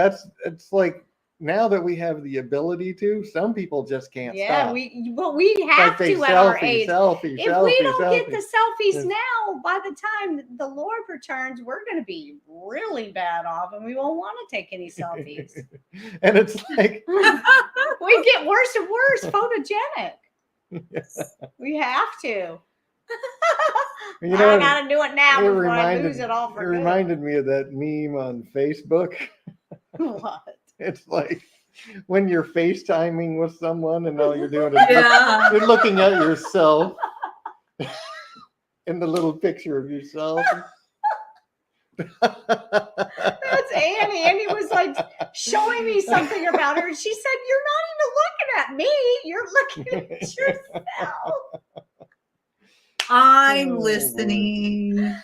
Speaker 3: it's like, now that we have the ability to, some people just can't stop.
Speaker 2: we
Speaker 3: It's
Speaker 2: have
Speaker 3: like they
Speaker 2: to at our
Speaker 3: selfie,
Speaker 2: age.
Speaker 3: selfie,
Speaker 2: If
Speaker 3: selfie,
Speaker 2: we don't
Speaker 3: selfie.
Speaker 2: get the selfies
Speaker 3: Yes.
Speaker 2: now, by the time the Lord returns, we're going to be really bad off, and we won't want to take any selfies.
Speaker 3: And it's like,
Speaker 2: We get worse and worse photogenic. We have to. I gotta do it now before I lose it all for
Speaker 3: it
Speaker 2: good.
Speaker 3: reminded me of that meme on Facebook.
Speaker 2: What?
Speaker 3: It's like when you're FaceTiming with someone and all you're doing is
Speaker 1: Yeah.
Speaker 3: you're looking at yourself in the little picture of yourself.
Speaker 2: That's Annie. Annie was like showing me something about her, and she said, "You're not even looking at me. You're looking at yourself."
Speaker 1: I'm
Speaker 3: Oh,
Speaker 1: listening.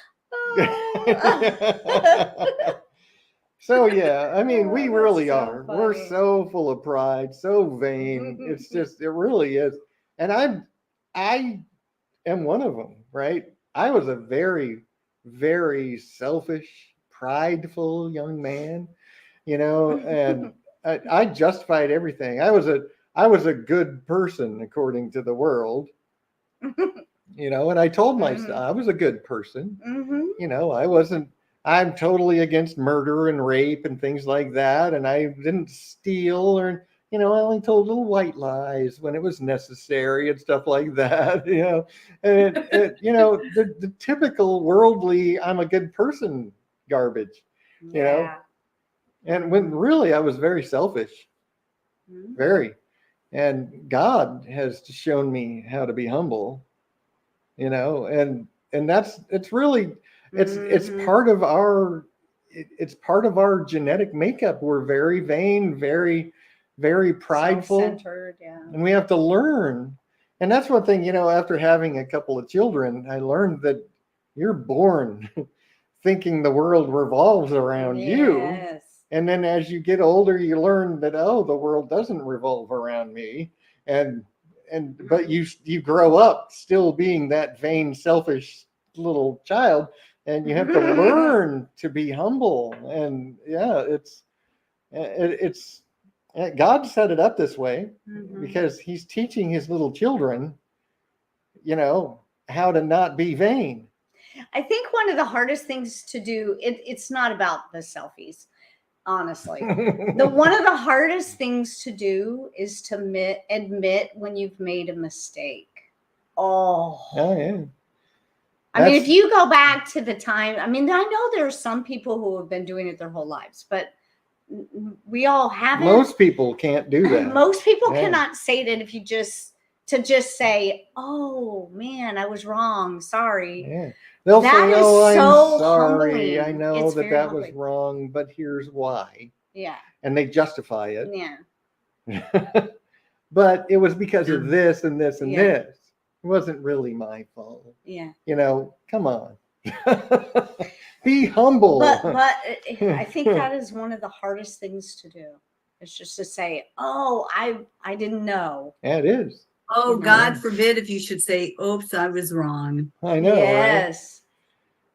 Speaker 3: So yeah, I mean,
Speaker 2: Oh,
Speaker 3: we
Speaker 2: that's
Speaker 3: really
Speaker 2: so
Speaker 3: are. We're
Speaker 2: funny.
Speaker 3: so full of pride, so vain. It's just, it really is. And I am one of them, right? I was a very, very selfish, prideful young man, and I justified everything. I was a good person according to the world, and I told myself I was a good person. I'm totally against murder and rape and things like that. And I didn't steal I only told little white lies when it was necessary and stuff like that, and the typical worldly, I'm a good person garbage,
Speaker 2: Yeah.
Speaker 3: and when really I was very selfish, very, and God has shown me how to be humble, and it's really, it's part of our, it's part of our genetic makeup. We're very vain, very, very prideful,
Speaker 2: Self-centered, yeah.
Speaker 3: and we have to learn. And that's one thing, after having a couple of children, I learned that you're born thinking the world revolves around you.
Speaker 2: Yes.
Speaker 3: And then as you get older, you learn that, oh, the world doesn't revolve around me. But you grow up still being that vain, selfish little child, and you have to learn to be humble. And yeah, it's God set it up this way because He's teaching His little children, how to not be vain.
Speaker 2: I think one of the hardest things to do, it's not about the selfies, honestly. One of the hardest things to do is to admit when you've made a mistake. Oh
Speaker 3: yeah.
Speaker 2: I mean, if you go back to the time, I mean, I know there are some people who have been doing it their whole lives, but we all haven't.
Speaker 3: Most people can't do that.
Speaker 2: Most people cannot say that if you just say, "Oh man, I was wrong. Sorry."
Speaker 3: Yeah. They'll say, "Oh, I'm sorry.
Speaker 2: Humbling.
Speaker 3: I know
Speaker 2: It's
Speaker 3: that
Speaker 2: very
Speaker 3: was
Speaker 2: humbling.
Speaker 3: wrong, but here's why."
Speaker 2: Yeah.
Speaker 3: And they justify it.
Speaker 2: Yeah.
Speaker 3: But it was because of this and this and
Speaker 2: Yeah.
Speaker 3: this. It wasn't really my fault.
Speaker 2: Yeah.
Speaker 3: Come on. Be humble.
Speaker 2: But I think that is one of the hardest things to do. It's just to say, "Oh, I didn't know."
Speaker 3: Yeah, it is.
Speaker 1: Oh, God forbid if you should say, "Oops, I was wrong."
Speaker 3: I know.
Speaker 2: Yes.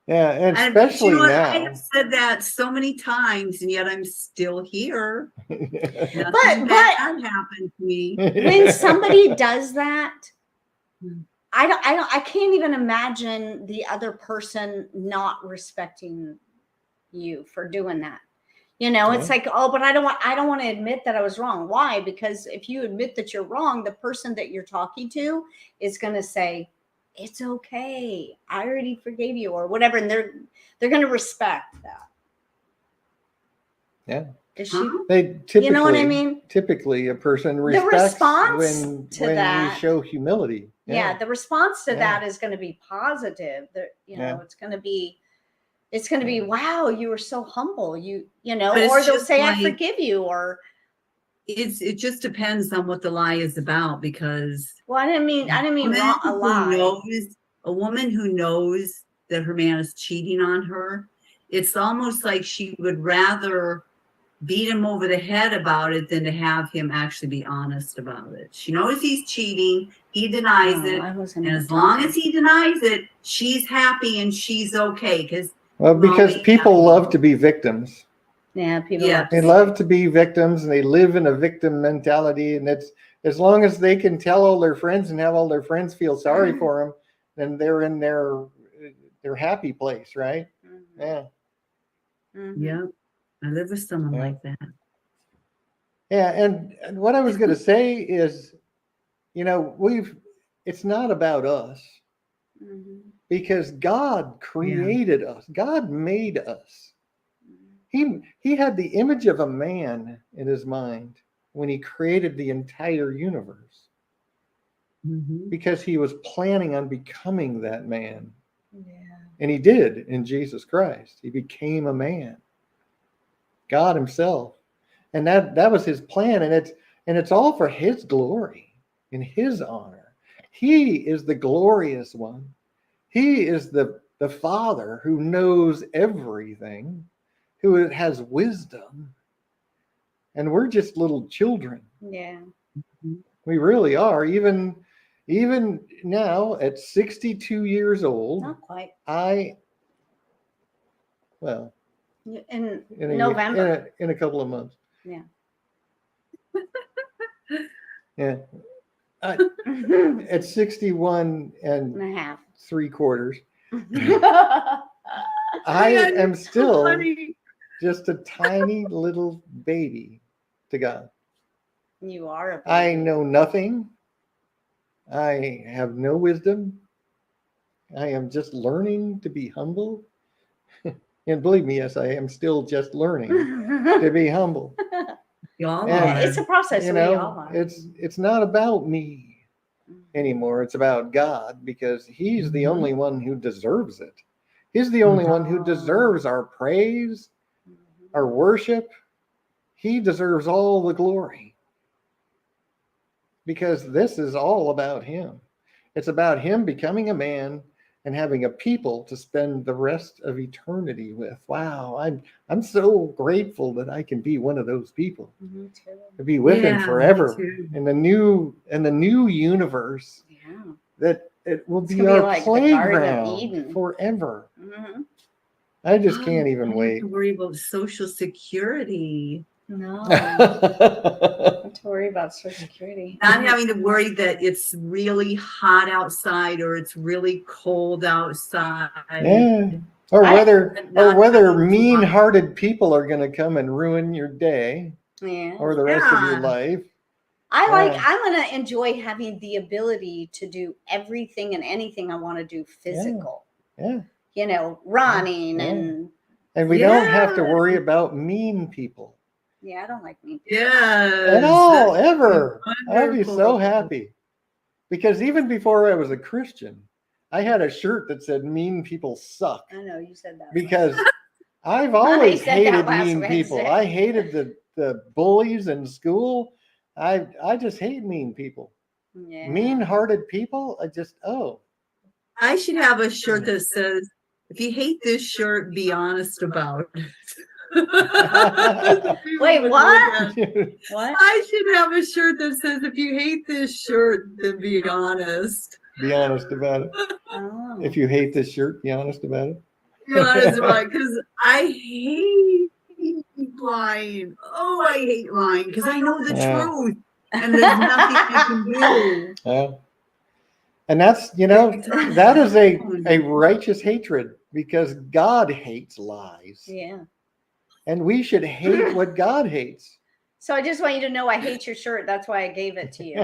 Speaker 3: Right? Yeah, and especially now.
Speaker 1: I have said that so many times, and yet I'm still here.
Speaker 2: But
Speaker 1: that happened to me.
Speaker 2: When somebody does that, I can't even imagine the other person not respecting you for doing that. It's like, "Oh, but I don't want to admit that I was wrong." Why? Because if you admit that you're wrong, the person that you're talking to is going to say, "It's okay. I already forgave you," or whatever, and they're going to respect that.
Speaker 3: Yeah.
Speaker 2: They typically, you know what I mean?
Speaker 3: Typically, a person respects when
Speaker 2: that,
Speaker 3: you show humility.
Speaker 2: Yeah, the response to that is going to be positive. It's going to be. It's going to be, "Wow, you were so humble." Or they'll say, "I forgive you," or
Speaker 1: it just depends on what the lie is about. Because
Speaker 2: I didn't mean a lie.
Speaker 1: A woman who knows that her man is cheating on her, it's almost like she would rather beat him over the head about it than to have him actually be honest about it. She knows he's cheating. He denies it. And as long as he denies it, she's happy and she's okay.
Speaker 3: Because people love to be victims.
Speaker 2: Yeah,
Speaker 3: they love to be victims, and they live in a victim mentality. And it's, as long as they can tell all their friends and have all their friends feel sorry for them, then they're in their happy place, right? Yeah.
Speaker 1: Yeah. I live with someone like that.
Speaker 3: Yeah, and what I was going to say is, it's not about us. Because God created us. God made us. He had the image of a man in his mind when He created the entire universe.
Speaker 1: Mhm.
Speaker 3: because he was planning on becoming that man.
Speaker 2: Yeah.
Speaker 3: And he did in Jesus Christ. He became a man, God himself. And that was his plan. And it's all for his glory and his honor. He is the glorious one. He is the Father who knows everything, who has wisdom. And we're just little children.
Speaker 2: Yeah.
Speaker 3: We really are. Even now at 62 years old,
Speaker 2: Not quite.
Speaker 3: Well,
Speaker 2: In
Speaker 3: in
Speaker 2: November.
Speaker 3: in a couple of months.
Speaker 2: Yeah.
Speaker 3: Yeah.
Speaker 2: And
Speaker 3: At 61 and
Speaker 2: a half.
Speaker 3: 3/4,
Speaker 2: Man,
Speaker 3: I
Speaker 1: Man,
Speaker 3: am
Speaker 1: you're so
Speaker 3: still
Speaker 1: funny.
Speaker 3: just a tiny little baby to God.
Speaker 2: you are a baby.
Speaker 3: I know nothing. I have no wisdom. I am just learning to be humble. And believe me, yes, I am still just learning to be humble.
Speaker 1: Y'all
Speaker 3: And,
Speaker 1: are.
Speaker 2: It's a process.
Speaker 3: you
Speaker 2: We
Speaker 3: know,
Speaker 2: all are.
Speaker 3: it's not about me anymore. It's about God, because he's the
Speaker 1: Mhm.
Speaker 3: only one who deserves it. He's the only one who deserves our praise, our worship. He deserves all the glory, because this is all about him. It's about him becoming a man and having a people to spend the rest of eternity with. Wow, I'm so grateful that I can be one of those people,
Speaker 2: Me too.
Speaker 3: to be with him
Speaker 1: Yeah, me
Speaker 3: forever
Speaker 1: too.
Speaker 3: in the new universe,
Speaker 2: Yeah.
Speaker 3: that it will
Speaker 2: It's
Speaker 3: be
Speaker 2: gonna be
Speaker 3: our
Speaker 2: like the Garden of
Speaker 3: playground
Speaker 2: Eden.
Speaker 3: forever.
Speaker 2: Mhm.
Speaker 3: I just
Speaker 1: Oh,
Speaker 3: can't
Speaker 1: I
Speaker 3: even
Speaker 1: don't have
Speaker 3: wait.
Speaker 1: to worry about Social Security.
Speaker 2: No. Don't have to worry about Social Security.
Speaker 1: Not having to worry that it's really hot outside or it's really cold outside.
Speaker 3: Yeah. Or
Speaker 2: I-
Speaker 3: whether
Speaker 1: Not having to
Speaker 3: mean-hearted people are going to come and ruin your day
Speaker 2: Yeah.
Speaker 3: or the rest of your
Speaker 1: Yeah.
Speaker 3: life.
Speaker 2: I'm
Speaker 3: Yeah.
Speaker 2: gonna enjoy having the ability to do everything and anything I want to do physical.
Speaker 3: Yeah.
Speaker 2: You know, running
Speaker 3: Yeah.
Speaker 2: and
Speaker 3: And we don't have to
Speaker 1: Yeah.
Speaker 3: worry about mean people
Speaker 2: I don't like me.
Speaker 1: Yes.
Speaker 3: at all,
Speaker 1: That's
Speaker 3: ever. I'd be so
Speaker 1: wonderful.
Speaker 3: happy. Because even before I was a Christian, I had a shirt that said "Mean people suck,"
Speaker 2: I know you said that.
Speaker 3: because I've always
Speaker 2: said that
Speaker 3: hated
Speaker 2: last
Speaker 3: mean people.
Speaker 2: Wednesday.
Speaker 3: I hated the bullies in school. I just hate mean people.
Speaker 2: Yeah.
Speaker 3: Mean-hearted people,
Speaker 1: I should have a shirt that says, if you hate this shirt, be honest about it.
Speaker 2: Wait, what? What?
Speaker 1: I should have a shirt that says, if you hate this shirt, then be honest.
Speaker 3: Be honest about it.
Speaker 2: Oh.
Speaker 3: If you hate this shirt, be honest about it.
Speaker 1: Be honest about it, because I hate lying. Oh, I hate lying because I know the truth, and there's nothing I can do.
Speaker 3: And that's, that is a righteous hatred, because God hates lies.
Speaker 2: Yeah.
Speaker 3: And we should hate what God hates.
Speaker 2: So I just want you to know I hate your shirt. That's why I gave it to you.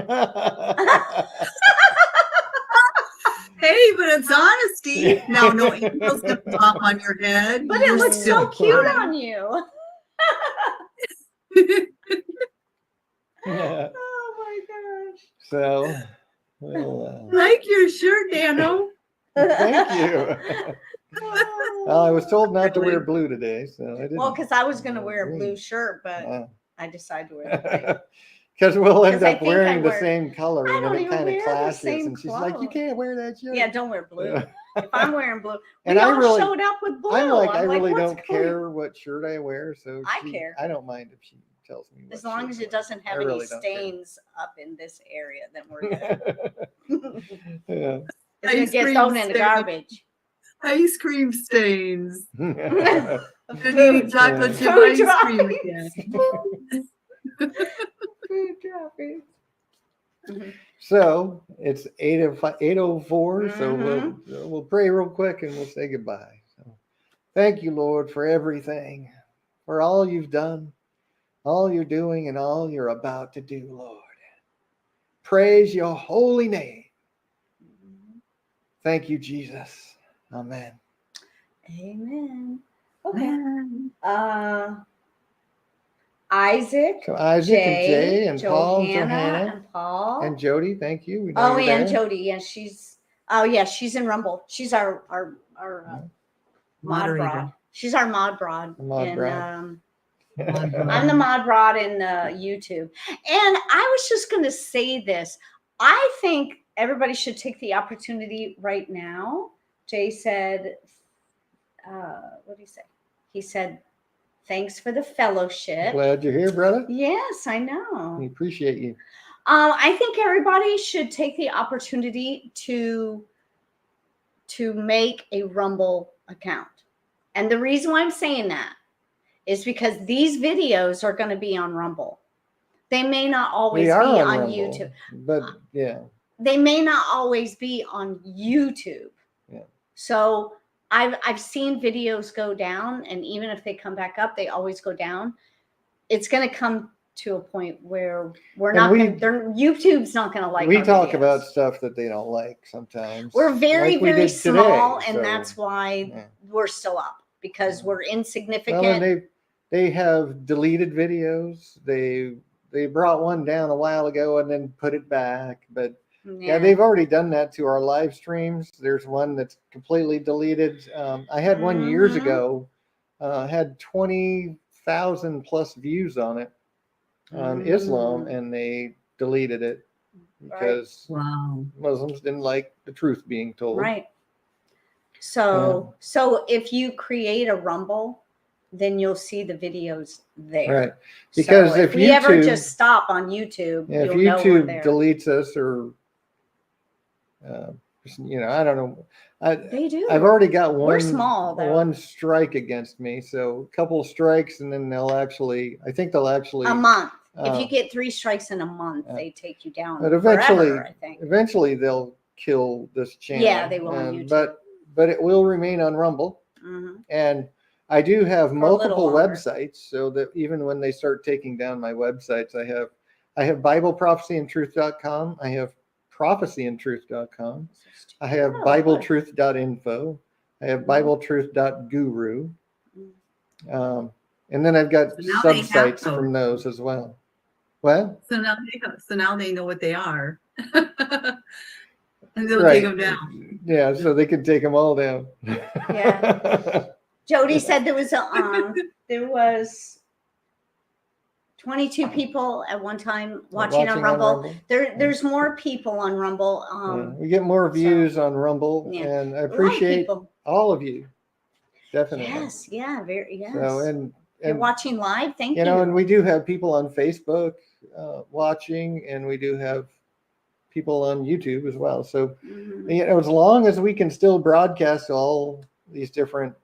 Speaker 1: Hey, but it's honesty. Now, no angel's gonna drop on your head.
Speaker 2: But it looks so cute on you. Oh my gosh.
Speaker 3: So, well,
Speaker 1: Like your shirt, Dano.
Speaker 3: thank you. Well, I was told not to wear blue today, so I didn't.
Speaker 2: Well, because I was going to wear a blue shirt, but I decided to wear white.
Speaker 3: Because we'll end
Speaker 2: 'Cause I
Speaker 3: up
Speaker 2: think
Speaker 3: wearing
Speaker 2: I
Speaker 3: the
Speaker 2: wear-
Speaker 3: same color,
Speaker 2: I
Speaker 3: and then
Speaker 2: don't
Speaker 3: it
Speaker 2: even
Speaker 3: kind of
Speaker 2: wear the
Speaker 3: clashes.
Speaker 2: same
Speaker 3: And she's like, "You
Speaker 2: clothes."
Speaker 3: can't wear that shirt."
Speaker 2: Yeah, don't wear blue. If I'm wearing blue,
Speaker 3: And
Speaker 2: we
Speaker 3: I
Speaker 2: all
Speaker 3: really-
Speaker 2: showed up with blue.
Speaker 3: I'm like, I
Speaker 2: like,
Speaker 3: really
Speaker 2: what's
Speaker 3: don't
Speaker 2: going-
Speaker 3: care what shirt I wear, so
Speaker 2: I care.
Speaker 3: I don't mind if she tells me.
Speaker 2: As
Speaker 3: what
Speaker 2: long
Speaker 3: shirt
Speaker 2: as
Speaker 3: to
Speaker 2: it
Speaker 3: wear.
Speaker 2: doesn't
Speaker 3: I
Speaker 2: have any
Speaker 3: really don't care.
Speaker 2: stains up in this area, then we're good.
Speaker 3: Yeah.
Speaker 2: It's going
Speaker 1: Ice
Speaker 2: to get
Speaker 1: cream
Speaker 2: thrown in the
Speaker 1: stains.
Speaker 2: garbage.
Speaker 1: Ice cream stains.
Speaker 3: Yeah.
Speaker 1: I'm eating chocolate chip
Speaker 2: Food
Speaker 1: ice cream
Speaker 2: droppings.
Speaker 1: again.
Speaker 2: Food droppings.
Speaker 3: So it's 8:04. So we'll pray real quick and we'll say goodbye. So, thank you, Lord, for everything, for all you've done, all you're doing, and all you're about to do, Lord. Praise your holy name. Thank you, Jesus. Amen.
Speaker 2: Amen. Okay. Isaac,
Speaker 3: So Isaac and Jay and Paul and
Speaker 2: Johanna
Speaker 3: Johanna
Speaker 2: and Paul.
Speaker 3: and Jody, thank you. We know
Speaker 2: Oh,
Speaker 3: you're
Speaker 2: and
Speaker 3: there.
Speaker 2: Jody. Yeah, she's in Rumble. She's our mod
Speaker 1: Moderator.
Speaker 2: broad. She's our mod broad.
Speaker 3: Mod broad.
Speaker 1: Mod broad.
Speaker 2: I'm the mod broad in YouTube. And I was just going to say this. I think everybody should take the opportunity right now. Jay said, what did he say? He said, thanks for the fellowship.
Speaker 3: Glad you're here, brother.
Speaker 2: Yes, I know.
Speaker 3: We appreciate you.
Speaker 2: I think everybody should take the opportunity to make a Rumble account. And the reason why I'm saying that is because these videos are going to be on Rumble. They may not always be on
Speaker 3: Rumble,
Speaker 2: YouTube.
Speaker 3: But yeah.
Speaker 2: They may not always be on YouTube.
Speaker 3: Yeah.
Speaker 2: So I've seen videos go down, and even if they come back up, they always go down. It's going to come to a point where YouTube's not going to like.
Speaker 3: We talk
Speaker 2: videos.
Speaker 3: about stuff that they don't like sometimes.
Speaker 2: We're very,
Speaker 3: like we
Speaker 2: very
Speaker 3: did
Speaker 2: small,
Speaker 3: today,
Speaker 2: and that's why we're still up, because we're insignificant.
Speaker 3: Well, and they have deleted videos. They brought one down a while ago and then put it back, but yeah, they've already done that to our live streams. There's one that's completely deleted. I had one years ago, had 20,000 plus views on it on Islam, and they deleted it because Muslims didn't like the truth being told.
Speaker 2: Right. So if you create a Rumble, then you'll see the videos there.
Speaker 3: Right. Because
Speaker 2: so if we ever just stop on YouTube,
Speaker 3: if
Speaker 2: you'll know we're
Speaker 3: YouTube
Speaker 2: there.
Speaker 3: deletes us, or I don't know.
Speaker 2: They do.
Speaker 3: I've already got
Speaker 2: We're small, though.
Speaker 3: one strike against me. So a couple of strikes, and then I think they'll actually
Speaker 2: a month. If you get 3 strikes in a month, they take you down.
Speaker 3: But eventually,
Speaker 2: forever, I think.
Speaker 3: Eventually they'll kill this channel.
Speaker 2: Yeah, they will on YouTube.
Speaker 3: But it will remain on Rumble. And I do have multiple websites, so that even when they start taking down my websites, I have BibleProphecyandTruth.com. I have ProphecyandTruth.com. I have BibleTruth.info. I have BibleTruth.guru. And then I've got subsites from those as well. What?
Speaker 1: So now they know what they are. And they'll take them down.
Speaker 3: Yeah, so they can take them all down.
Speaker 2: Yeah. Jody said there was 22 people at one time watching on Rumble. There's more people on Rumble.
Speaker 3: We get more views on Rumble, and I appreciate all of you. Definitely.
Speaker 2: Yes. Yeah. Yes.
Speaker 3: So and
Speaker 2: you're watching live. Thank you.
Speaker 3: And we do have people on Facebook watching, and we do have people on YouTube as well. So as long as we can still broadcast all these different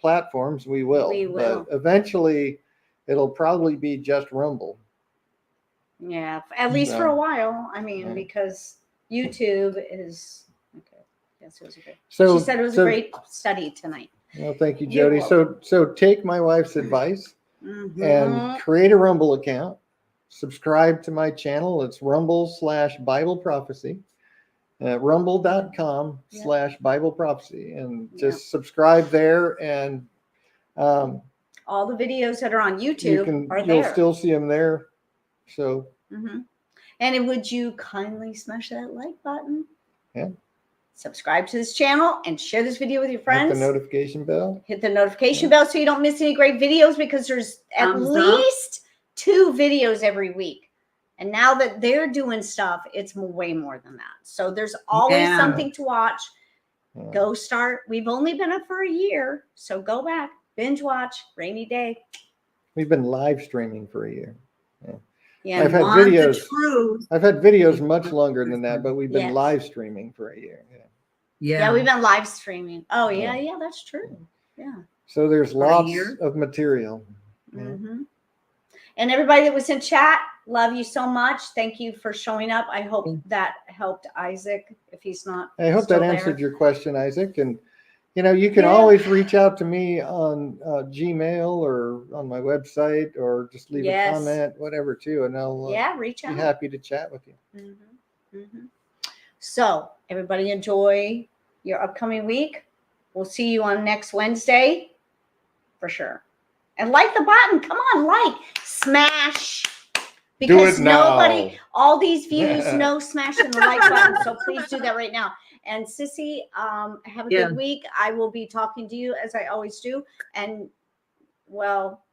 Speaker 3: platforms, we will. But eventually, it'll probably be just Rumble.
Speaker 2: Yeah, at least for a while. I mean, because YouTube is okay. Yes, it was good. She said it was a great study tonight.
Speaker 3: Well, thank you, Jody. So take my wife's advice and create a Rumble account. Subscribe to my channel. It's Rumble/Bible Prophecy. Rumble.com/Bible Prophecy, and just subscribe there, and
Speaker 2: all the videos that are on YouTube are there.
Speaker 3: You'll still see them there. So
Speaker 2: and would you kindly smash that like button?
Speaker 3: Yeah.
Speaker 2: Subscribe to this channel and share this video with your friends.
Speaker 3: Hit the notification bell.
Speaker 2: Hit the notification bell so you don't miss any great videos, because there's at least 2 videos every week. And now that they're doing stuff, it's way more than that. So there's always something to watch. Go start. We've only been up for a year. So go back, binge watch, rainy day.
Speaker 3: We've been live streaming for a year.
Speaker 2: Yeah.
Speaker 3: I've had videos much longer than that, but we've been live streaming for a year.
Speaker 2: Yeah, we've been live streaming. Oh, yeah, that's true. Yeah.
Speaker 3: So there's lots of material.
Speaker 2: And everybody that was in chat, love you so much. Thank you for showing up. I hope that helped Isaac, if he's not.
Speaker 3: I hope that answered your question, Isaac. And, you can always reach out to me on Gmail or on my website, or just leave a comment, whatever, too. And I'll
Speaker 2: reach out.
Speaker 3: Be happy to chat with you.
Speaker 2: So everybody enjoy your upcoming week. We'll see you on next Wednesday for sure. And like the button. Come on, like. Smash.
Speaker 3: Do
Speaker 2: Because
Speaker 3: it now.
Speaker 2: nobody, all these views, no smashing the like button. So please do that right now. And Sissy, have a
Speaker 1: Yeah.
Speaker 2: good week. I will be talking to you as I always do. And well,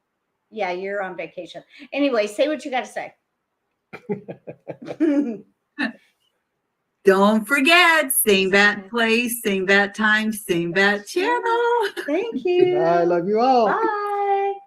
Speaker 2: yeah, you're on vacation. Anyway, say what you got to say.
Speaker 1: Don't forget, same bat place, same bat time, same bat channel.
Speaker 2: Thank you.
Speaker 3: I love you all.
Speaker 2: Bye.